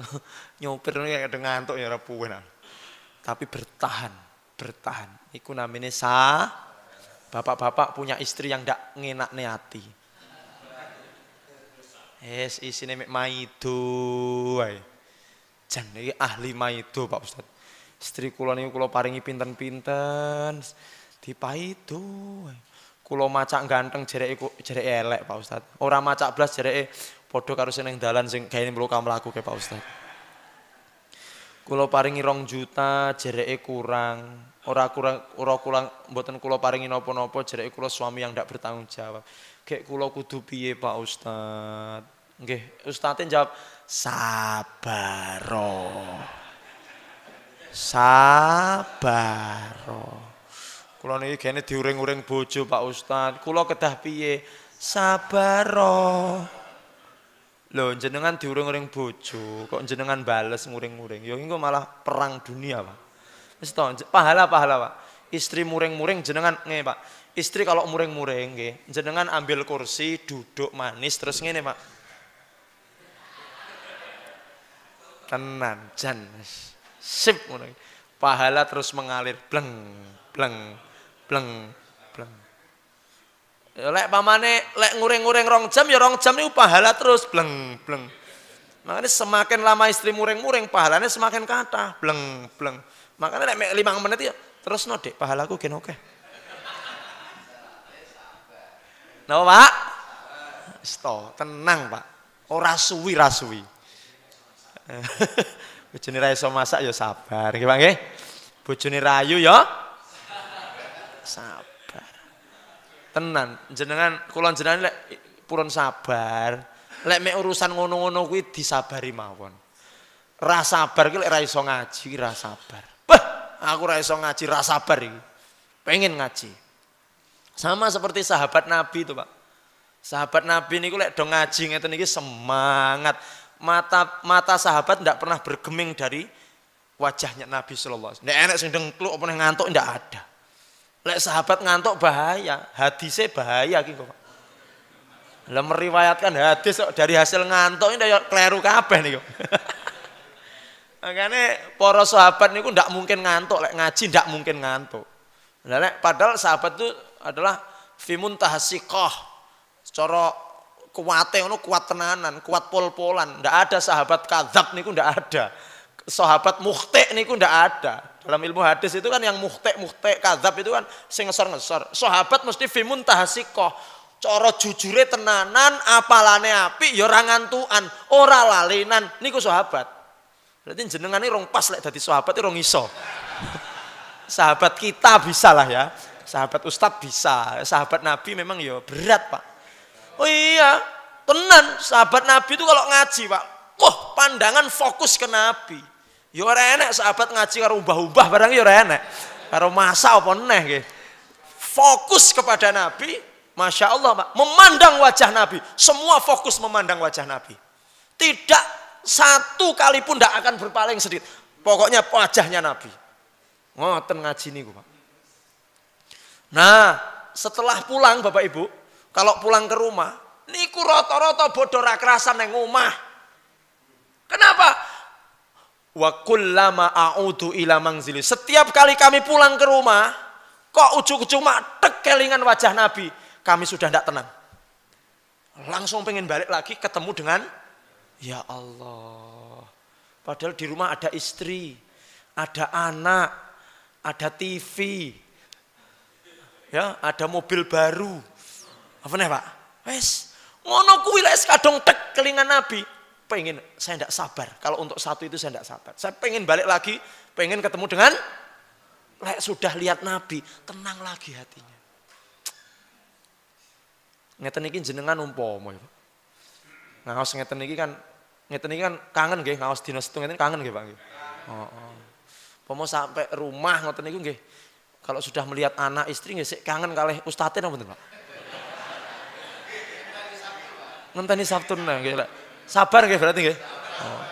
kayak ngantuk ya ora puwen. Tapi bertahan. Iku namine bapak-bapak punya istri yang ndak ngenakne ati. Isine mek maido wae. Jan iki ahli maido, Pak Ustaz. Istri kula niku kula paringi pinten-pinten dipaido wae. Kula macak ganteng jereke elek, Pak Ustaz. Ora macak blas jereke padha karo sing ning dalan sing gaene mlaku ke Pak Ustaz. Kula paringi 2 juta jereke kurang. Ora kurang mboten kula paringi napa-napa jereke kula suami yang ndak bertanggung jawab. Gek kula kudu piye, Pak Ustaz? Nggih, Ustaz jawab sabaro. Kula niki gene diuring-uring bojo, Pak Ustaz. Kula kedah piye? Sabaro. Loh, jenengan diuring-uring bojo, kok jenengan bales nguring-nguring. Ya engko malah perang dunia, Pak. Wis to, pahala, Pak. Istri muring-muring jenengan nggih, Pak. Istri kalau muring-muring nggih, jenengan ambil kursi, duduk manis terus ngene, Pak. Tenan, jan. Sip ngono. Pahala terus mengalir bleng. Lek pamane lek nguring-nguring 2 jam ya 2 jam niku pahala terus bleng. Makanya semakin lama istri muring-muring pahalanya semakin kathah bleng. Makanya lek 5 menit ya terus no Dek, pahalaku gen oke. Napa, Pak? Sto, tenang, Pak. Ora suwi. Bojone ra iso masak ya sabar, nggih Pak nggih. Bojone rayu ya sabar. Tenan, jenengan kula jenengan lek purun sabar. Lek mek urusan ngono-ngono kuwi disabari mawon. Ra sabar ki lek ra iso ngaji ra sabar. Aku ra iso ngaji ra sabar iki. Pengen ngaji. Sama seperti sahabat Nabi itu, Pak. Sahabat Nabi niku lek do ngaji ngeten iki semangat. Mata sahabat ndak pernah bergeming dari wajahnya Nabi sallallahu alaihi wasallam. Nek enek sing dengkluk apa ngantuk ndak ada. Lek sahabat ngantuk bahaya, hadisnya bahaya gitu, Pak. Lah meriwayatkan hadis dari hasil ngantuk ini ya kleru kabeh niku. Makanya para sahabat niku ndak mungkin ngantuk, lek ngaji ndak mungkin ngantuk. Lah lek padahal sahabat itu adalah fimun tahasiqah. Cara kuwate ngono kuat tenanan, kuat pol-polan. Ndak ada sahabat kadzab niku ndak ada. Sahabat mukhti niku ndak ada. Dalam ilmu hadis itu kan yang mukhti kadzab itu kan sing ngesor-ngesor. Sahabat mesti fimun tahasiqah. Cara jujure tenanan, apalane apik ya ora ngantukan, ora lalinan niku sahabat. Berarti jenengan iki rong pas lek dadi sahabat iki rong iso. Sahabat kita bisa lah ya. Sahabat Ustadz bisa. Sahabat Nabi memang ya berat, Pak. Oh iya, tenan sahabat Nabi itu kalau ngaji, Pak. Wah, pandangan fokus ke Nabi. Ya ora enek sahabat ngaji karo ubah-ubah barang ya ora enek. Karo masak apa neh nggih. Fokus kepada Nabi, Masya Allah, Pak. Memandang wajah Nabi. Semua fokus memandang wajah Nabi. Tidak satu kali pun tidak akan berpaling sedikit. Pokoknya wajahnya Nabi. Ngoten ngaji niku, Pak. Nah, setelah pulang Bapak Ibu, kalau pulang ke rumah, niku rata-rata bodho ra kerasan nang omah. Kenapa? Wa kullama a'udu ila manzili. Setiap kali kami pulang ke rumah, kok ujung-ujung tek kelingan wajah Nabi, kami sudah tidak tenang. Langsung pengen balik lagi ketemu dengan ya Allah. Padahal di rumah ada istri, ada anak, ada TV, ya, ada mobil baru. Apa nih Pak? Wes, ngono kuwi lek kadung tek kelingan Nabi. Pengen, saya tidak sabar. Kalau untuk satu itu saya tidak sabar. Saya pengen balik lagi, pengen ketemu dengan, lek sudah lihat Nabi, tenang lagi hatinya. Ngeten iki jenengan umpama ya. Ngaos ngeten iki kan kangen nggih, ngaos dina setu ngeten kangen nggih Pak nggih. Heeh. Pomo sampai rumah ngoten niku nggih. Kalau sudah melihat anak istri nggih sik kangen kalih ustadz napa mboten Pak? Ngenteni Sabtu nggih lek. Sabar nggih berarti nggih. Oh.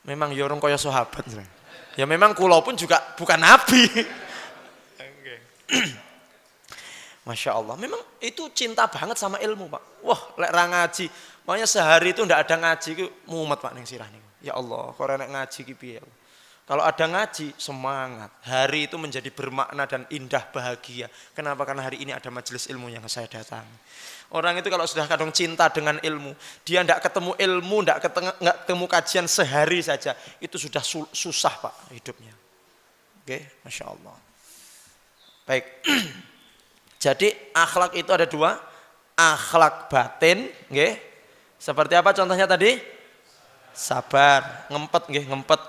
Memang ya orang kaya sahabat. Ya memang kula pun juga bukan nabi. Okay. Masya Allah. Memang itu cinta banget sama ilmu Pak. Wah lek ra ngaji. Makanya sehari itu ndak ada ngaji itu mumet Pak ning sirah niku. Ya Allah, kok nek ngaji ki piye? Kalau ada ngaji semangat. Hari itu menjadi bermakna dan indah bahagia. Kenapa? Karena hari ini ada majelis ilmu yang saya datangi. Orang itu kalau sudah kadang cinta dengan ilmu, dia tidak ketemu ilmu, tidak ketemu kajian sehari saja, itu sudah susah Pak hidupnya. Oke, Masya Allah. Baik, jadi akhlak itu ada dua, akhlak batin, oke. Seperti apa contohnya tadi? Sabar, ngempet, oke, ngempet.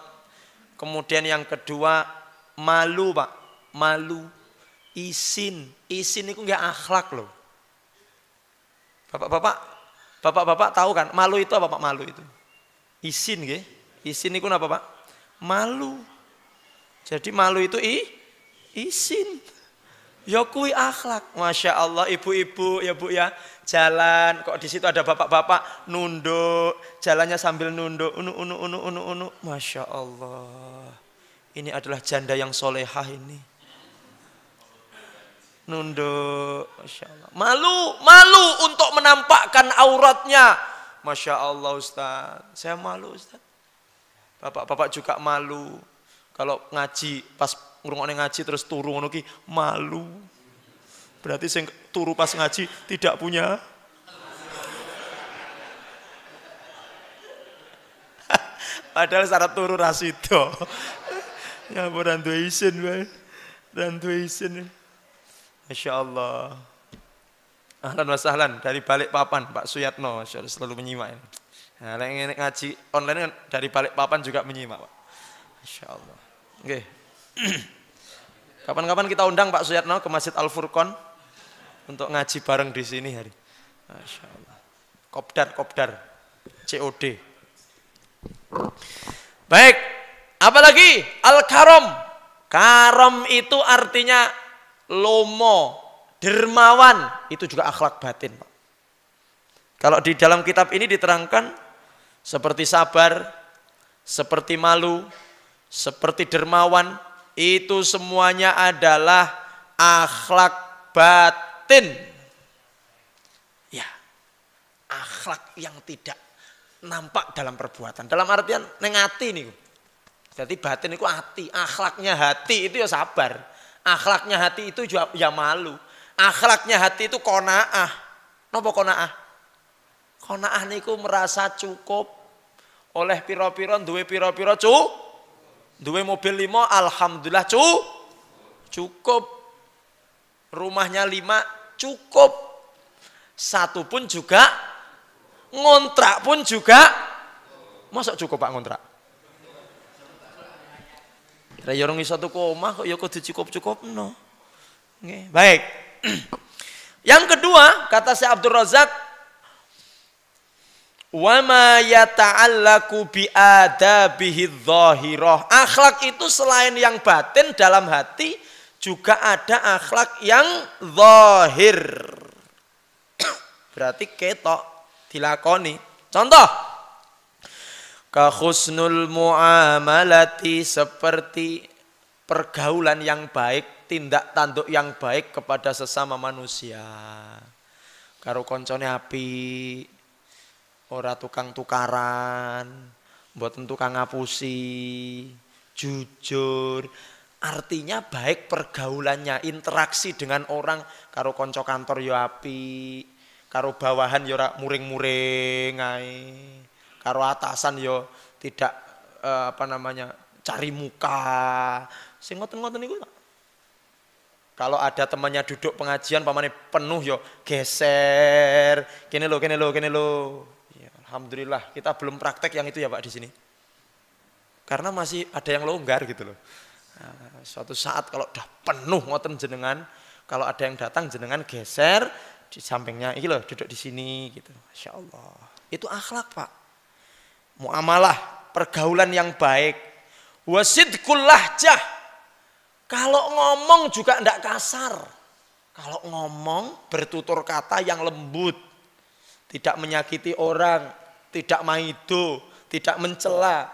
Kemudian yang kedua malu Pak, malu, isin itu nggak akhlak loh. Bapak-bapak tahu kan malu itu apa Pak? Malu itu isin nggih. Isin itu apa Pak? Malu. Jadi malu itu isin. Ya kuwi akhlak. Masya Allah ibu-ibu ya Bu ya. Jalan kok di situ ada bapak-bapak nunduk, jalannya sambil nunduk, unu. Masya Allah. Ini adalah janda yang solehah ini. Nunduk, Masya Allah. Malu untuk menampakkan auratnya. Masya Allah Ustaz, saya malu Ustaz. Bapak-bapak juga malu. Kalau ngaji, pas ngurungone ngaji terus turu ngono ki malu. Berarti sing turu pas ngaji tidak punya. Padahal syarat turu rasido. Ya ora duwe isin wae. Duwe isin. Masya Allah. Ahlan wa sahlan dari Balikpapan Pak Suyatno, Masya Allah selalu menyimak. Nah, yang ngaji online kan dari Balikpapan juga menyimak Pak. Masya Allah. Oke. Kapan-kapan kita undang Pak Suyatno ke Masjid Al Furqon untuk ngaji bareng di sini hari. Masya Allah. Kopdar, COD. Baik. Apalagi Al-Karom. Karom itu artinya lomo, dermawan, itu juga akhlak batin Pak. Kalau di dalam kitab ini diterangkan seperti sabar, seperti malu, seperti dermawan, itu semuanya adalah akhlak batin. Ya, akhlak yang tidak nampak dalam perbuatan. Dalam artian neng ati nih. Jadi batin itu hati, akhlaknya hati itu ya sabar. Akhlaknya hati itu juga ya malu. Akhlaknya hati itu qanaah. Napa qanaah? Qanaah niku merasa cukup oleh pira-pira duwe pira-pira duwe mobil 5 alhamdulillah cukup. Rumahnya 5 cukup. Satu pun juga ngontrak pun juga masa cukup Pak ngontrak? Ya orang iso tuku omah kok ya kudu cukup-cukupno. Nggih, baik. Yang kedua, kata Syekh Abdul Razak, wa ma yata'allaqu bi adabihi dzahirah. Akhlak itu selain yang batin dalam hati juga ada akhlak yang zahir. Berarti ketok dilakoni. Contoh ka husnul muamalati, seperti pergaulan yang baik, tindak tanduk yang baik kepada sesama manusia. Karo koncone api, ora tukang tukaran, mboten tukang ngapusi, jujur. Artinya baik pergaulannya, interaksi dengan orang, karo konco kantor yo api, karo bawahan yo ora muring-muring ae, karo atasan yo tidak cari muka. Sing ngoten-ngoten niku. Kalau ada temannya duduk pengajian pamane penuh yo geser. Kene lo. Ya, alhamdulillah kita belum praktek yang itu ya Pak di sini. Karena masih ada yang longgar gitu loh. Nah, suatu saat kalau udah penuh ngoten jenengan, kalau ada yang datang jenengan geser di sampingnya, iki loh duduk di sini gitu. Masya Allah. Itu akhlak Pak. Muamalah, pergaulan yang baik. Wasidqul lahjah. Kalau ngomong juga ndak kasar. Kalau ngomong bertutur kata yang lembut. Tidak menyakiti orang, tidak maido, tidak mencela.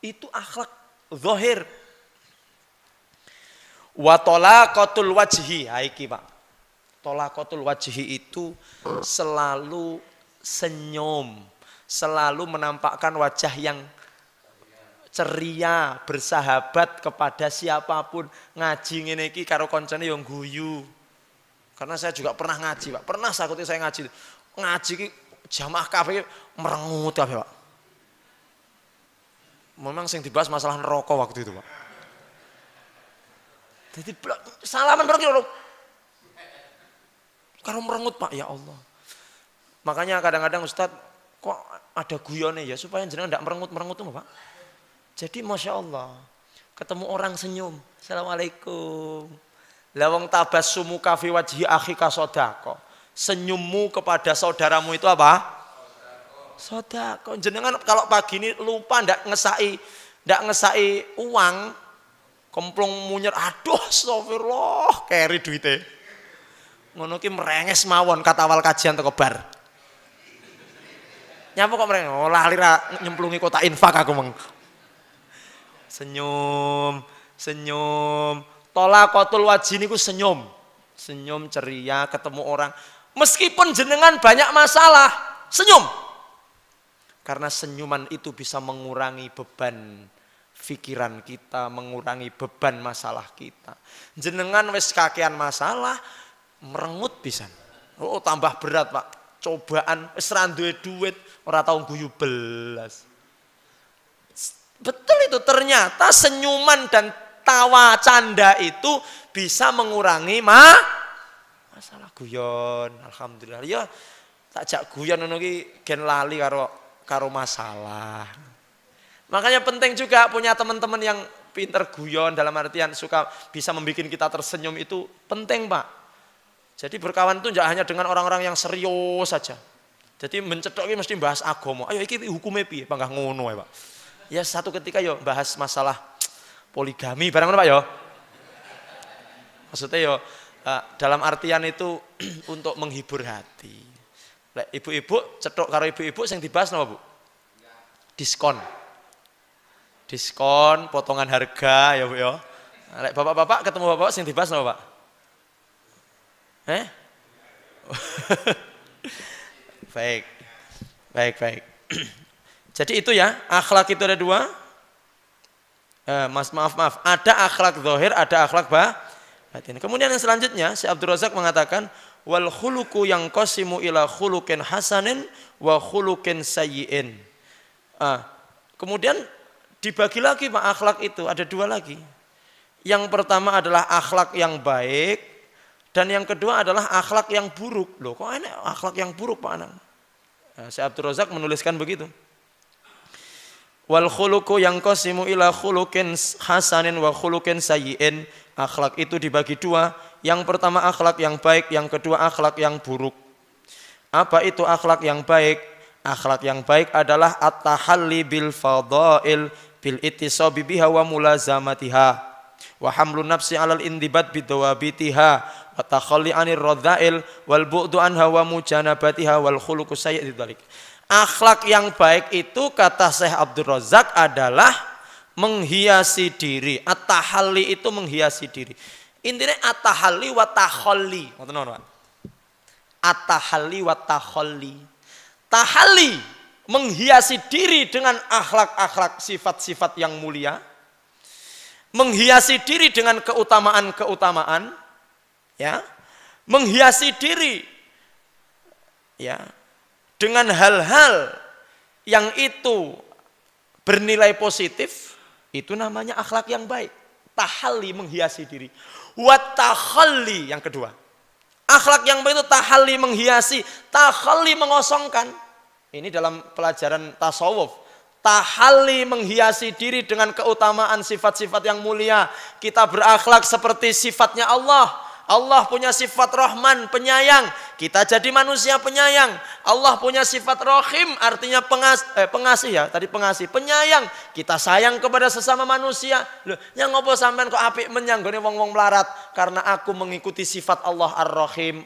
Itu akhlak zahir. Wa talaqatul wajhi, iki Pak. Talaqatul wajhi itu selalu senyum, selalu menampakkan wajah yang ceria, bersahabat kepada siapapun. Ngaji ngene iki karo koncone yang guyu. Karena saya juga pernah ngaji, Pak. Pernah sakuti saya ngaji. Ngaji iki jamaah kabeh merengut kabeh, Pak. Memang sing dibahas masalah neraka waktu itu, Pak. Jadi salaman bareng karo merengut Pak, ya Allah. Makanya kadang-kadang Ustadz kok ada guyone ya supaya jenengan tidak merengut-merengut tuh Pak. Jadi Masya Allah ketemu orang senyum, Assalamualaikum. Lawang tabassumu kafi wajhi akhika sodako. Senyummu kepada saudaramu itu apa? Sodako. Jenengan kalau pagi ini lupa ndak ngesai uang. Kemplung munyer, aduh astagfirullah, keri duite. Ngono ki merenges mawon kata awal kajian teko bar. Nyapa kok merenges? Oh lali ra nyemplungi kota infak aku meng. Senyum. Talaqatul wajhi niku senyum. Senyum ceria ketemu orang. Meskipun jenengan banyak masalah, senyum. Karena senyuman itu bisa mengurangi beban pikiran kita, mengurangi beban masalah kita. Jenengan wis kakean masalah, merengut pisan. Oh tambah berat Pak. Cobaan wis ra duwe duit, ora tau guyu belas. Betul itu, ternyata senyuman dan tawa canda itu bisa mengurangi masalah guyon. Alhamdulillah. Ya tak jak guyon ngono ki gen lali karo masalah. Makanya penting juga punya teman-teman yang pinter guyon, dalam artian suka bisa membuat kita tersenyum, itu penting Pak. Jadi berkawan itu tidak hanya dengan orang-orang yang serius saja. Jadi mencedok ini mesti bahas agama. Ayo iki hukumnya piye? Panggah ngono ya Pak. Ya satu ketika yo bahas masalah poligami barang ngono Pak yo. Maksudnya yo dalam artian itu untuk menghibur hati. Lek ibu-ibu cedok karo ibu-ibu sing dibahas napa Bu? Diskon, potongan harga ya Bu ya. Lek bapak-bapak ketemu bapak sing dibahas napa Pak? Baik. Jadi itu ya, akhlak itu ada dua. Maaf. Ada akhlak zahir, ada akhlak batin. Kemudian yang selanjutnya, Syekh Abdul Razak mengatakan wal khuluqu yang qasimu ila khuluqin hasanin wa khuluqin sayyi'in. Kemudian dibagi lagi Pak, akhlak itu ada dua lagi. Yang pertama adalah akhlak yang baik, dan yang kedua adalah akhlak yang buruk. Loh kok ini akhlak yang buruk Pak Anang? Syekh Abdul Razak menuliskan begitu. Wal khuluqu yang qasimu ila khuluqin hasanin wa khuluqin sayyi'in. Akhlak itu dibagi dua. Yang pertama akhlak yang baik, yang kedua akhlak yang buruk. Apa itu akhlak yang baik? Akhlak yang baik adalah at-tahalli bil fadail bil ittisabi biha wa mulazamatiha wa hamlun nafsi 'alal indibat bidawabitiha wa takhalli 'anir radha'il wal bu'du anha wa mujanabatiha wal khuluqu sayyi' dzalik. Akhlak yang baik itu kata Syekh Abdul Razak adalah menghiasi diri. At-tahalli itu menghiasi diri. Intinya at-tahalli wa takhalli. Ngoten At-tahalli wa takhalli. Tahalli menghiasi diri dengan akhlak-akhlak sifat-sifat yang mulia, menghiasi diri dengan keutamaan-keutamaan, ya, menghiasi diri ya dengan hal-hal yang itu bernilai positif, itu namanya akhlak yang baik. Tahalli, menghiasi diri. Wa takhalli, yang kedua. Akhlak yang baik itu tahalli, menghiasi. Takhalli, mengosongkan. Ini dalam pelajaran tasawuf. Tahalli, menghiasi diri dengan keutamaan sifat-sifat yang mulia. Kita berakhlak seperti sifatnya Allah. Allah punya sifat Rahman, penyayang. Kita jadi manusia penyayang. Allah punya sifat Rahim, artinya pengasih ya. Tadi pengasih, penyayang. Kita sayang kepada sesama manusia. Loh, yang ngopo sampean kok apik menyanggone wong-wong melarat? Karena aku mengikuti sifat Allah Ar-Rahim,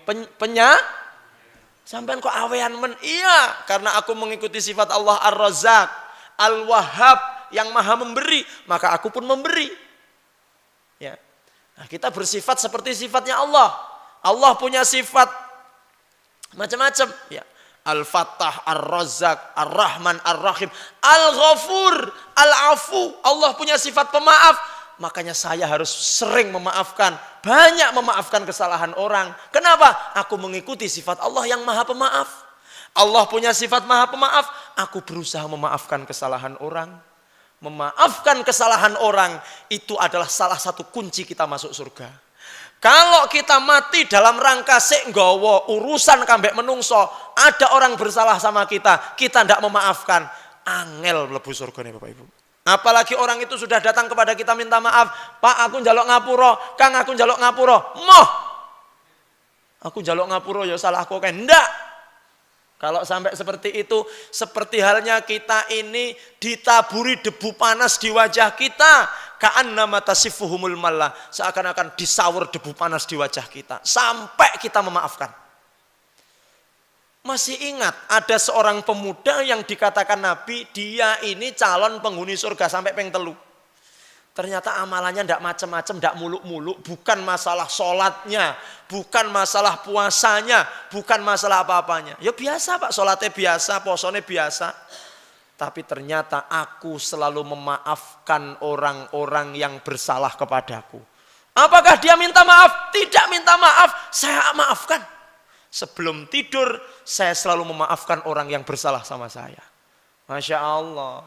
sampean kok awean men? Iya, karena aku mengikuti sifat Allah Ar-Razzaq, Al-Wahhab, yang maha memberi, maka aku pun memberi. Ya. Nah, kita bersifat seperti sifatnya Allah. Allah punya sifat macam-macam. Ya. Al-Fattah, Ar-Razzaq, Ar-Rahman, Ar-Rahim, Al-Ghafur, Al-Afu. Allah punya sifat pemaaf. Makanya saya harus sering memaafkan. Banyak memaafkan kesalahan orang. Kenapa? Aku mengikuti sifat Allah yang maha pemaaf. Allah punya sifat maha pemaaf. Aku berusaha memaafkan kesalahan orang. Memaafkan kesalahan orang itu adalah salah satu kunci kita masuk surga. Kalau kita mati dalam rangka sik nggawa urusan kambek menungso, ada orang bersalah sama kita tidak memaafkan, angel mlebu surga nih Bapak Ibu. Apalagi orang itu sudah datang kepada kita minta maaf, Pak aku njaluk ngapura, Kang aku njaluk ngapura, moh aku njaluk ngapura ya salah aku kan, ndak. Kalau sampai seperti itu, seperti halnya kita ini ditaburi debu panas di wajah kita. Ka'annama tasifuhumul mallah. Seakan-akan disawur debu panas di wajah kita. Sampai kita memaafkan. Masih ingat ada seorang pemuda yang dikatakan Nabi, dia ini calon penghuni surga sampai peng telu. Ternyata amalannya tidak macam-macam, tidak muluk-muluk, bukan masalah sholatnya, bukan masalah puasanya, bukan masalah apa-apanya. Ya biasa Pak, sholatnya biasa, posone biasa. Tapi ternyata aku selalu memaafkan orang-orang yang bersalah kepadaku. Apakah dia minta maaf? Tidak minta maaf, saya maafkan. Sebelum tidur, saya selalu memaafkan orang yang bersalah sama saya. Masya Allah.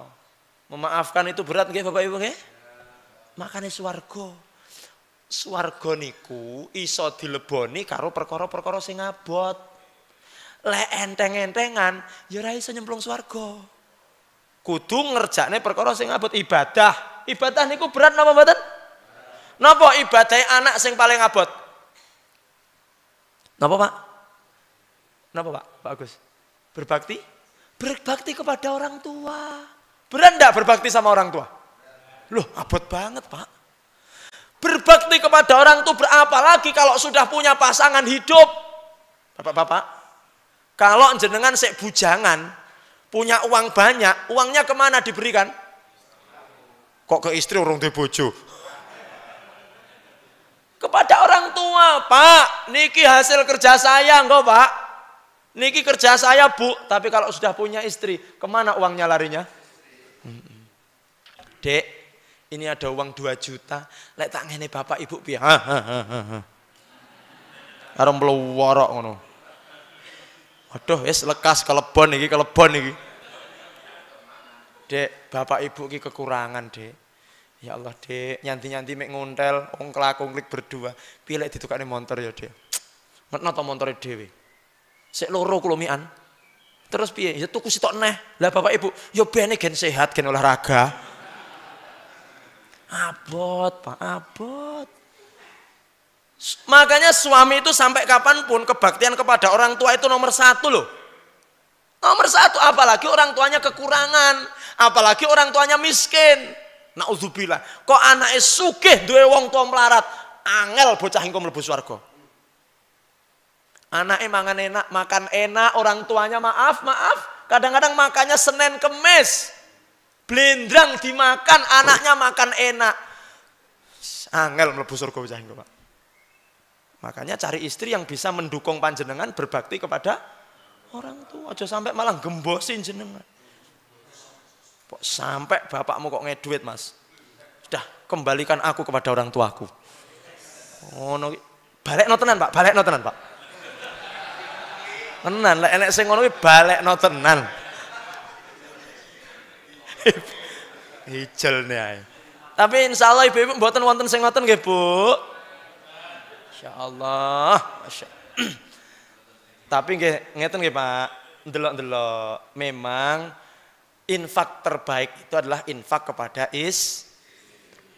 Memaafkan itu berat nggih Bapak Ibu nggih? Makanya swarga niku iso dileboni karo perkara-perkara sing abot. Lek enteng-entengan ya ora iso nyemplung swarga. Kudu ngerjakne perkara sing abot, ibadah. Ibadah niku berat napa mboten? Napa ibadahe anak sing paling abot? Napa Pak? Napa Pak? Pak Agus. Berbakti? Berbakti kepada orang tua. Berat enggak berbakti sama orang tua? Loh, abot banget Pak. Berbakti kepada orang itu apalagi kalau sudah punya pasangan hidup. Bapak-bapak, kalau jenengan sek bujangan, punya uang banyak, uangnya kemana diberikan? Kok ke istri urung duwe bojo? Kepada orang tua, Pak, niki hasil kerja saya enggak Pak? Niki kerja saya Bu, tapi kalau sudah punya istri, kemana uangnya larinya? Dek, ini ada uang 2 juta, lek tak ngene bapak ibu piye? Karo mluworok ngono. Waduh, wis lekas kelebon iki. Dek, bapak ibu ki kekurangan, Dek. Ya Allah, Dek, nyanti-nyanti mek ngontel, wong kelakon-klik berdua. Piye lek ditukane montor ya, Dek? Ngetno to montore dhewe. Sik loro kulomian. Terus piye? Ya tuku sitok neh. Lah bapak ibu, ya bene gen sehat, gen olahraga. Abot, Pak, abot. Makanya suami itu sampai kapanpun kebaktian kepada orang tua itu nomor 1 loh. Nomor 1, apalagi orang tuanya kekurangan, apalagi orang tuanya miskin. Nauzubillah. Kok anake sugih duwe wong tua melarat, angel bocah engko mlebu swarga. Anake mangan enak, makan enak, orang tuanya maaf. Kadang-kadang makannya Senin Kemis. Blendrang dimakan, anaknya makan enak. Angel mlebu surga bocah engko, Pak. Makanya cari istri yang bisa mendukung panjenengan berbakti kepada orang tua. Aja sampai malah gembosin jenengan. Kok sampai bapakmu kok ngeduit, Mas? Sudah, kembalikan aku kepada orang tuaku. Ngono balekno tenan, Pak, balekno tenan, Pak. Tenan, lek enek sing ngono kuwi balekno tenan. Ijelne ae. Tapi insyaallah ibu-ibu mboten wonten sing ngoten nggih, Bu. Insyaallah, Masya. Tapi nggih ngeten nggih, Pak. Ndelok-ndelok memang infak terbaik itu adalah infak kepada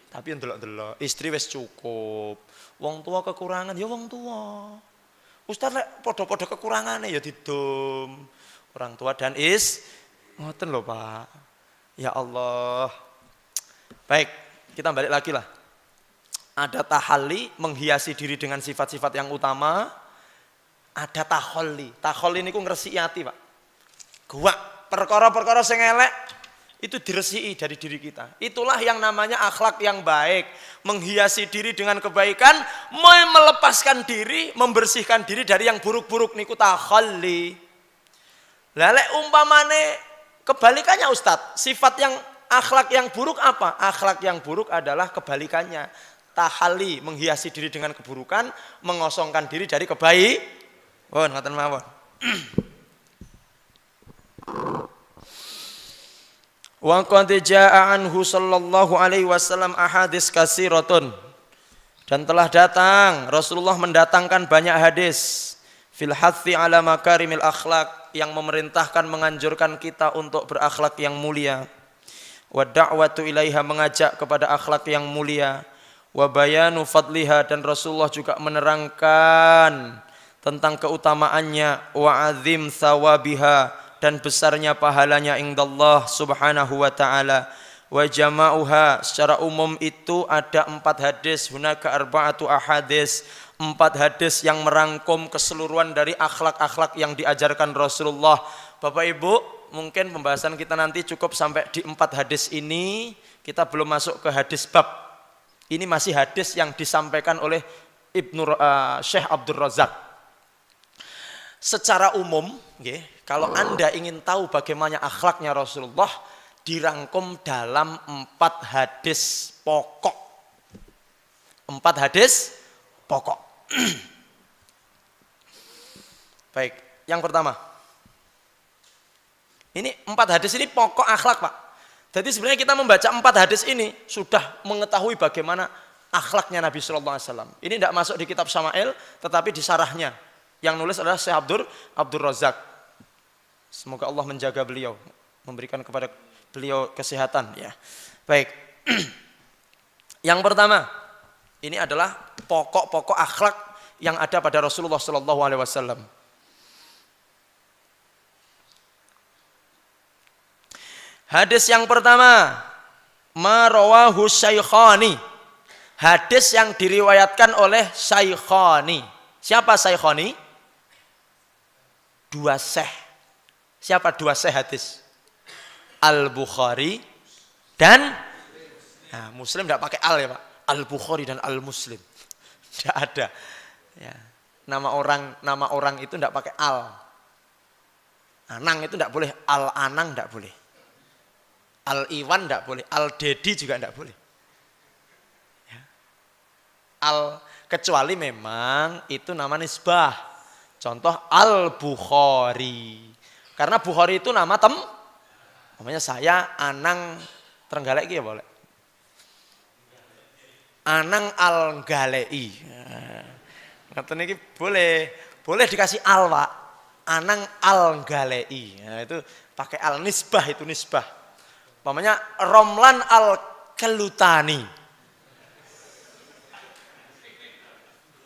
tapi ndelok-ndelok istri wis cukup. Wong tua kekurangan ya wong tua. Ustaz lek padha-padha kekurangane ya didom. Orang tua dan ngoten lho, Pak. Ya Allah. Baik, kita balik lagi lah. Ada tahalli, menghiasi diri dengan sifat-sifat yang utama. Ada taholli. Taholli niku ngresiki ati, Pak. Gua perkara-perkara sing elek itu diresiki dari diri kita. Itulah yang namanya akhlak yang baik. Menghiasi diri dengan kebaikan, melepaskan diri, membersihkan diri dari yang buruk-buruk niku tahalli. Lah lek umpamane kebalikannya Ustadz, sifat yang akhlak yang buruk apa? Akhlak yang buruk adalah kebalikannya. Tahalli, menghiasi diri dengan keburukan, mengosongkan diri dari kebaikan. Ngoten mawon. Wa qad jaa'a anhu sallallahu alaihi wasallam ahadits katsiratun. Dan telah datang, Rasulullah mendatangkan banyak hadis fil hathi ala makarimil akhlak, yang memerintahkan, menganjurkan kita untuk berakhlak yang mulia. Wa da'watu ilaiha, mengajak kepada akhlak yang mulia. Wa bayanu fadliha, dan Rasulullah juga menerangkan tentang keutamaannya. Wa azim thawabiha, dan besarnya pahalanya indallah subhanahu wa ta'ala. Wa jama'uha, secara umum itu ada 4 hadis. Hunaka arba'atu ahadis, 4 hadis yang merangkum keseluruhan dari akhlak-akhlak yang diajarkan Rasulullah. Bapak Ibu, mungkin pembahasan kita nanti cukup sampai di 4 hadis ini. Kita belum masuk ke hadis bab. Ini masih hadis yang disampaikan oleh Syekh Abdul Razak. Secara umum, kalau Anda ingin tahu bagaimana akhlaknya Rasulullah, dirangkum dalam 4 hadis pokok. 4 hadis pokok. Baik, yang pertama. Ini 4 hadis ini pokok akhlak, Pak. Jadi sebenarnya kita membaca 4 hadis ini sudah mengetahui bagaimana akhlaknya Nabi Sallallahu Alaihi Wasallam. Ini tidak masuk di kitab Syama'il, tetapi di syarahnya. Yang nulis adalah Syekh Abdul Razak. Semoga Allah menjaga beliau, memberikan kepada beliau kesehatan. Ya, baik. Yang pertama, ini adalah pokok-pokok akhlak yang ada pada Rasulullah Sallallahu Alaihi Wasallam. Hadis yang pertama, marawahu Syaikhani. Hadis yang diriwayatkan oleh Syaikhani. Siapa Syaikhani? 2 syekh. Siapa 2 syekh hadis? Al-Bukhari dan Muslim, tidak pakai al ya Pak. Al-Bukhari dan Al-Muslim. Tidak ada. Ya. Nama orang itu tidak pakai al. Anang itu tidak boleh. Al-Anang tidak boleh. Al-Iwan tidak boleh. Al-Dedi juga tidak boleh. Ya. Kecuali memang itu nama nisbah. Contoh Al-Bukhari. Karena Bukhari itu nama namanya saya Anang Trenggalek ya boleh. Anang Al-Galei. Ngaten iki boleh dikasih al, Pak. Anang Al-Galei. Nah, itu pakai al, nisbah itu nisbah. Namanya Romlan Al-Kalutani.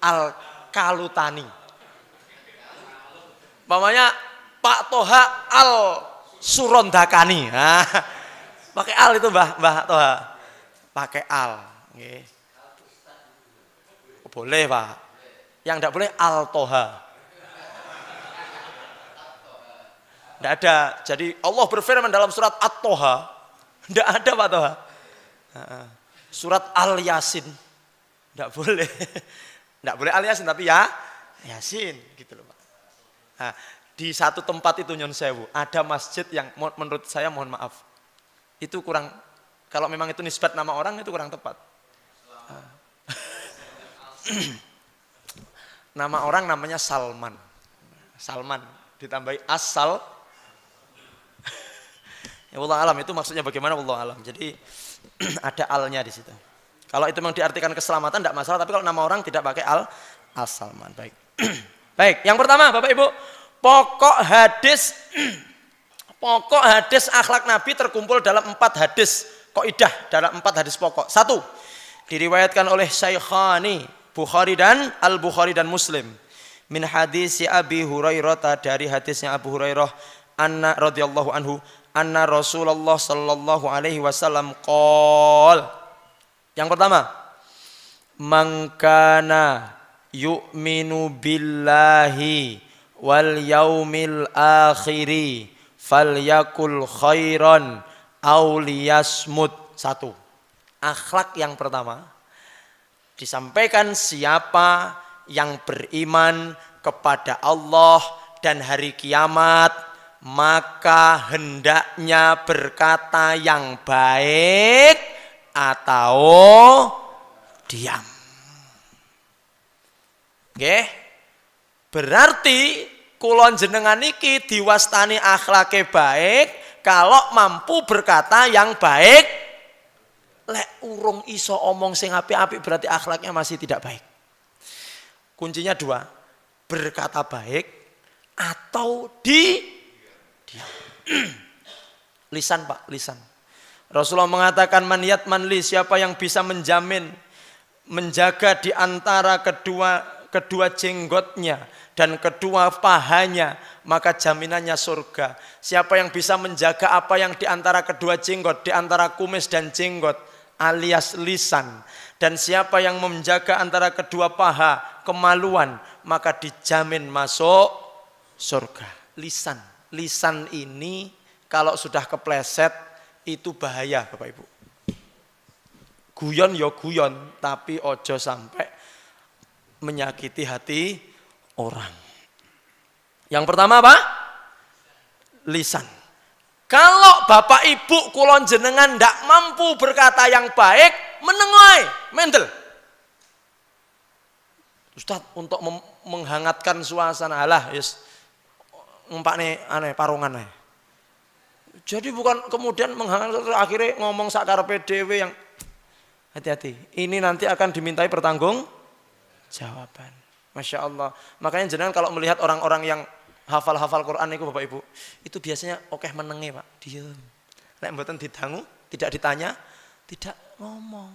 Al-Kalutani. Namanya Pak Toha Al-Surondakani. Nah, pakai al itu Mbah Toha. Pakai al. Okay. Boleh Pak. Yang tidak boleh Al-Toha. Tidak ada. Jadi Allah berfirman dalam surat At-Toha. Tidak ada Pak Toha. Surat Al-Yasin. Tidak boleh. Tidak boleh Al-Yasin tapi ya Yasin gitu loh Pak. Nah, di satu tempat itu Nyon Sewu ada masjid yang menurut saya mohon maaf. Itu kurang, kalau memang itu nisbat nama orang itu kurang tepat. Nama orang namanya Salman. Salman ditambahi asal. Ya Allah alam, itu maksudnya bagaimana Allah alam. Jadi ada alnya di situ. Kalau itu memang diartikan keselamatan tidak masalah, tapi kalau nama orang tidak pakai As-Salman. Baik. Baik, yang pertama Bapak Ibu, pokok hadis akhlak Nabi terkumpul dalam 4 hadis kaidah, dalam 4 hadis pokok. 1. Diriwayatkan oleh Syaikhani Bukhari dan Al-Bukhari dan Muslim. Min hadis Abi Hurairah, dari hadisnya Abu Hurairah anna radhiyallahu anhu anna Rasulullah sallallahu alaihi wasallam qol. Yang pertama, man kana yu'minu billahi wal yaumil akhiri falyakul khairan aw liyasmut. 1. Akhlak yang pertama disampaikan, siapa yang beriman kepada Allah dan hari kiamat maka hendaknya berkata yang baik atau diam. Nggih. Berarti kulon jenengan iki diwastani akhlake baik kalau mampu berkata yang baik. Lek urung iso omong sing apik-apik berarti akhlaknya masih tidak baik. Kuncinya 2, berkata baik atau diam. Lisan Pak, lisan. Rasulullah mengatakan man yatmanli, siapa yang bisa menjamin, menjaga di antara kedua jenggotnya dan kedua pahanya, maka jaminannya surga. Siapa yang bisa menjaga apa yang di antara kedua jenggot, di antara kumis dan jenggot alias lisan, dan siapa yang menjaga antara kedua paha, kemaluan, maka dijamin masuk surga. Lisan ini kalau sudah kepleset itu bahaya Bapak Ibu. Guyon ya guyon, tapi ojo sampai menyakiti hati orang. Yang pertama apa? Lisan. Kalau Bapak Ibu kulon jenengan ndak mampu berkata yang baik, menengoy, mendel. Ustaz, untuk menghangatkan suasana, alah yes, ngumpakne aneh parungan ae. Jadi bukan kemudian menghangatkan, akhirnya ngomong sakarepe dhewe yang hati-hati. Ini nanti akan dimintai pertanggung jawaban. Masya Allah. Makanya jenengan kalau melihat orang-orang yang hafal-hafal Quran itu Bapak Ibu, itu biasanya oke menenge Pak, diam. Lek mboten didangu, tidak ditanya, tidak ngomong.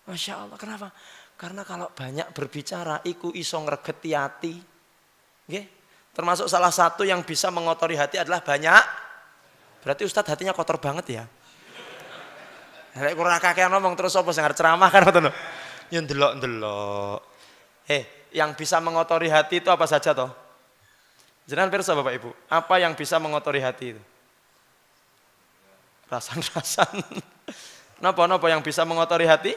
Masya Allah. Kenapa? Karena kalau banyak berbicara, iku iso ngregeti hati. Nggih. Termasuk salah satu yang bisa mengotori hati adalah banyak. Berarti Ustadz hatinya kotor banget ya. Lek kurang kakean ngomong terus apa sing arep ceramah kan ngoten lho. Ya ndelok-ndelok. Yang bisa mengotori hati itu apa saja toh? Jenengan pirsa Bapak Ibu, apa yang bisa mengotori hati itu? Rasan-rasan. Napa yang bisa mengotori hati?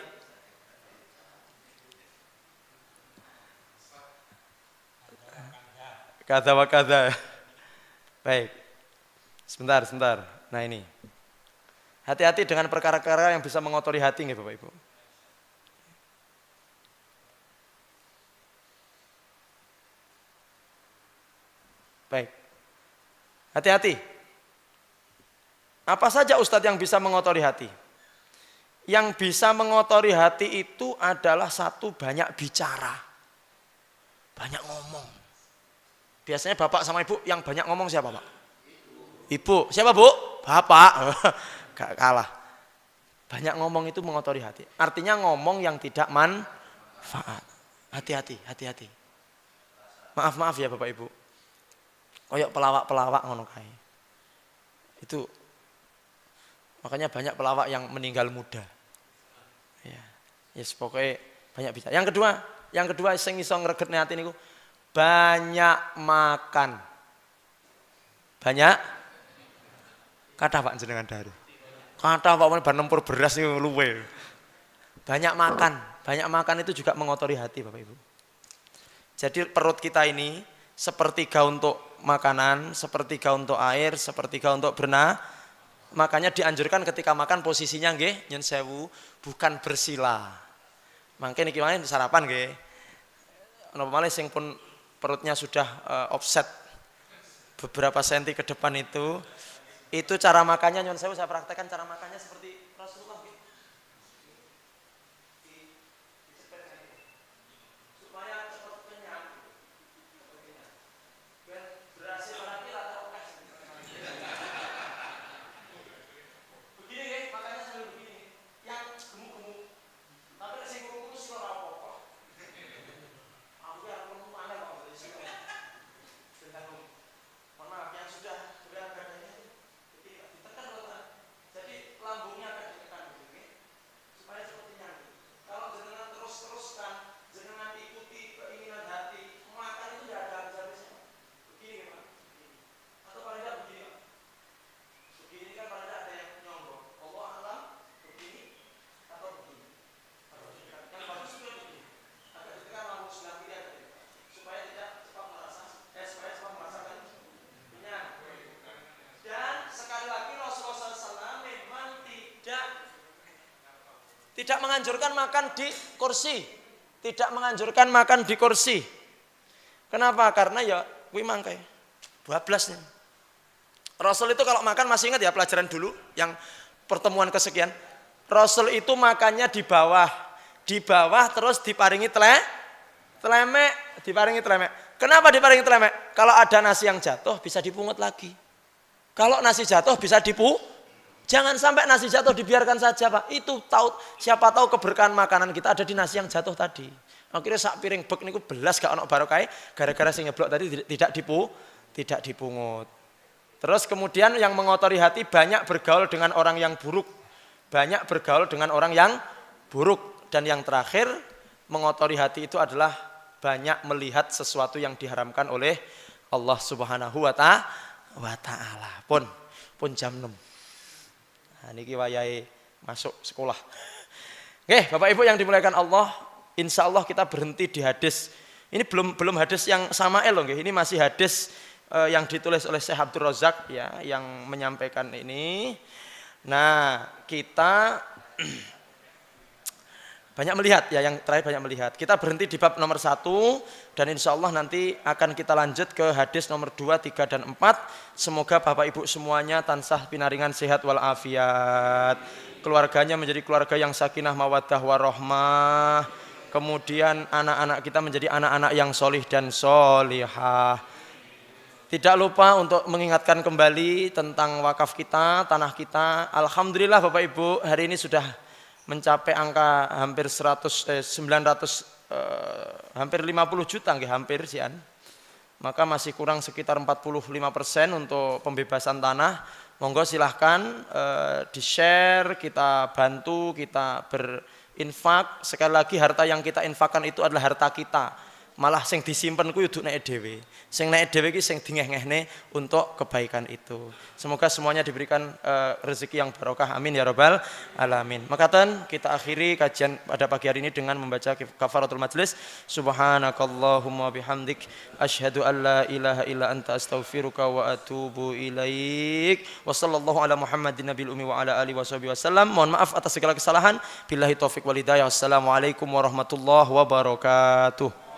Kata wa kata. Baik. Sebentar. Nah ini. Hati-hati dengan perkara-perkara yang bisa mengotori hati nggih Bapak Ibu. Baik. Hati-hati. Apa saja Ustadz yang bisa mengotori hati? Yang bisa mengotori hati itu adalah 1, banyak bicara. Banyak ngomong. Biasanya bapak sama ibu yang banyak ngomong siapa Pak? Ibu. Siapa Bu? Bapak. Gak kalah. Banyak ngomong itu mengotori hati. Artinya ngomong yang tidak manfaat. Hati-hati. Maaf ya Bapak Ibu. Koyok pelawak-pelawak ngono kae. Itu makanya banyak pelawak yang meninggal muda. Ya, yes, pokoknya banyak bicara. Yang kedua sing iso ngregetne ati niku banyak makan. Banyak kathah Pak jenengan dari. Kathah Pak bar nempur beras niku luwe. Banyak makan itu juga mengotori hati Bapak Ibu. Jadi perut kita ini sepertiga untuk makanan, sepertiga untuk air, sepertiga untuk makanya dianjurkan ketika makan posisinya nggih nyun sewu bukan bersila. Mangke niki wae sarapan nggih. Napa malih sing pun perutnya sudah offset beberapa senti ke depan itu cara makannya nyun sewu saya praktekkan cara makannya seperti Rasulullah nggih. Supaya cepat kenyang. Berhasil lagi atau okas. Begini nggih, makanya sambil begini. Yang gemuk-gemuk. Tapi sing kuku sing ora apa-apa. Aku ya aku aneh kok dari sini. Bentar dulu. Mohon maaf yang sudah berat badannya ditekan teman. Jadi lambungnya akan ditekan begini. Supaya cepat kenyang. Kalau jenengan terus-teruskan, jenengan ikuti keinginan hati, makan itu tidak ada habis-habisnya. Begini Pak. Atau paling tidak begini Pak. Begini kan paling tidak ada yang nyonggok. Allah alam begini atau begini. Yang bagus juga begini. Agak ditekan lambung sebelah kiri agak ditekan. Supaya tidak cepat merasakan kenyang. Dan sekali lagi Rasulullah SAW memang tidak menganjurkan makan di kursi. Tidak menganjurkan makan di kursi. Kenapa? Karena ya kuwi mangke. Bablasnya. Rasul itu kalau makan masih ingat ya pelajaran dulu yang pertemuan kesekian. Rasul itu makannya di bawah. Di bawah terus diparingi telemek, diparingi telemek. Kenapa diparingi telemek? Kalau ada nasi yang jatuh bisa dipungut lagi. Kalau nasi jatuh bisa jangan sampai nasi jatuh dibiarkan saja Pak. Itu siapa tahu keberkahan makanan kita ada di nasi yang jatuh tadi. Akhirnya sak piring bek niku belas gak ono barokah gara-gara sing ngeblok tadi tidak dipungut. Terus kemudian yang mengotori hati banyak bergaul dengan orang yang buruk. Banyak bergaul dengan orang yang buruk. Dan yang terakhir mengotori hati itu adalah banyak melihat sesuatu yang diharamkan oleh Allah Subhanahu wa ta'ala. Pun jam 6. Nah, niki wayahe masuk sekolah. Oke, Bapak Ibu yang dimuliakan Allah, insya Allah kita berhenti di hadis. Ini belum hadis yang Sama'il loh, ini masih hadis yang ditulis oleh Syekh Abdul Razak ya, yang menyampaikan ini. Nah, kita banyak melihat ya, yang terakhir banyak melihat. Kita berhenti di bab nomor 1 dan insya Allah nanti akan kita lanjut ke hadis nomor 2, 3, dan 4. Semoga Bapak Ibu semuanya tansah pinaringan sehat walafiat. Keluarganya menjadi keluarga yang sakinah mawaddah warahmah. Kemudian anak-anak kita menjadi anak-anak yang solih dan solihah. Tidak lupa untuk mengingatkan kembali tentang wakaf kita, tanah kita. Alhamdulillah Bapak Ibu hari ini sudah mencapai angka hampir 900 hampir 50 juta nggih, hampir sian. Maka masih kurang sekitar 45% untuk pembebasan tanah. Monggo silahkan di-share, kita bantu, kita berinfak. Sekali lagi harta yang kita infakkan itu adalah harta kita. Malah sing disimpen ku untuk nek dhewe. Sing nek dhewe ki sing dingeh-ngehne untuk kebaikan itu. Semoga semuanya diberikan rezeki yang barokah. Amin ya rabbal alamin. Makaten kita akhiri kajian pada pagi hari ini dengan membaca kafaratul majlis. Subhanakallahumma bihamdik asyhadu an la ilaha illa anta astaghfiruka wa atubu ilaik. Wa sallallahu ala Muhammadin nabiyil ummi wa ala alihi washabihi wasallam. Mohon maaf atas segala kesalahan. Billahi taufik wal hidayah. Wassalamualaikum warahmatullahi wabarakatuh.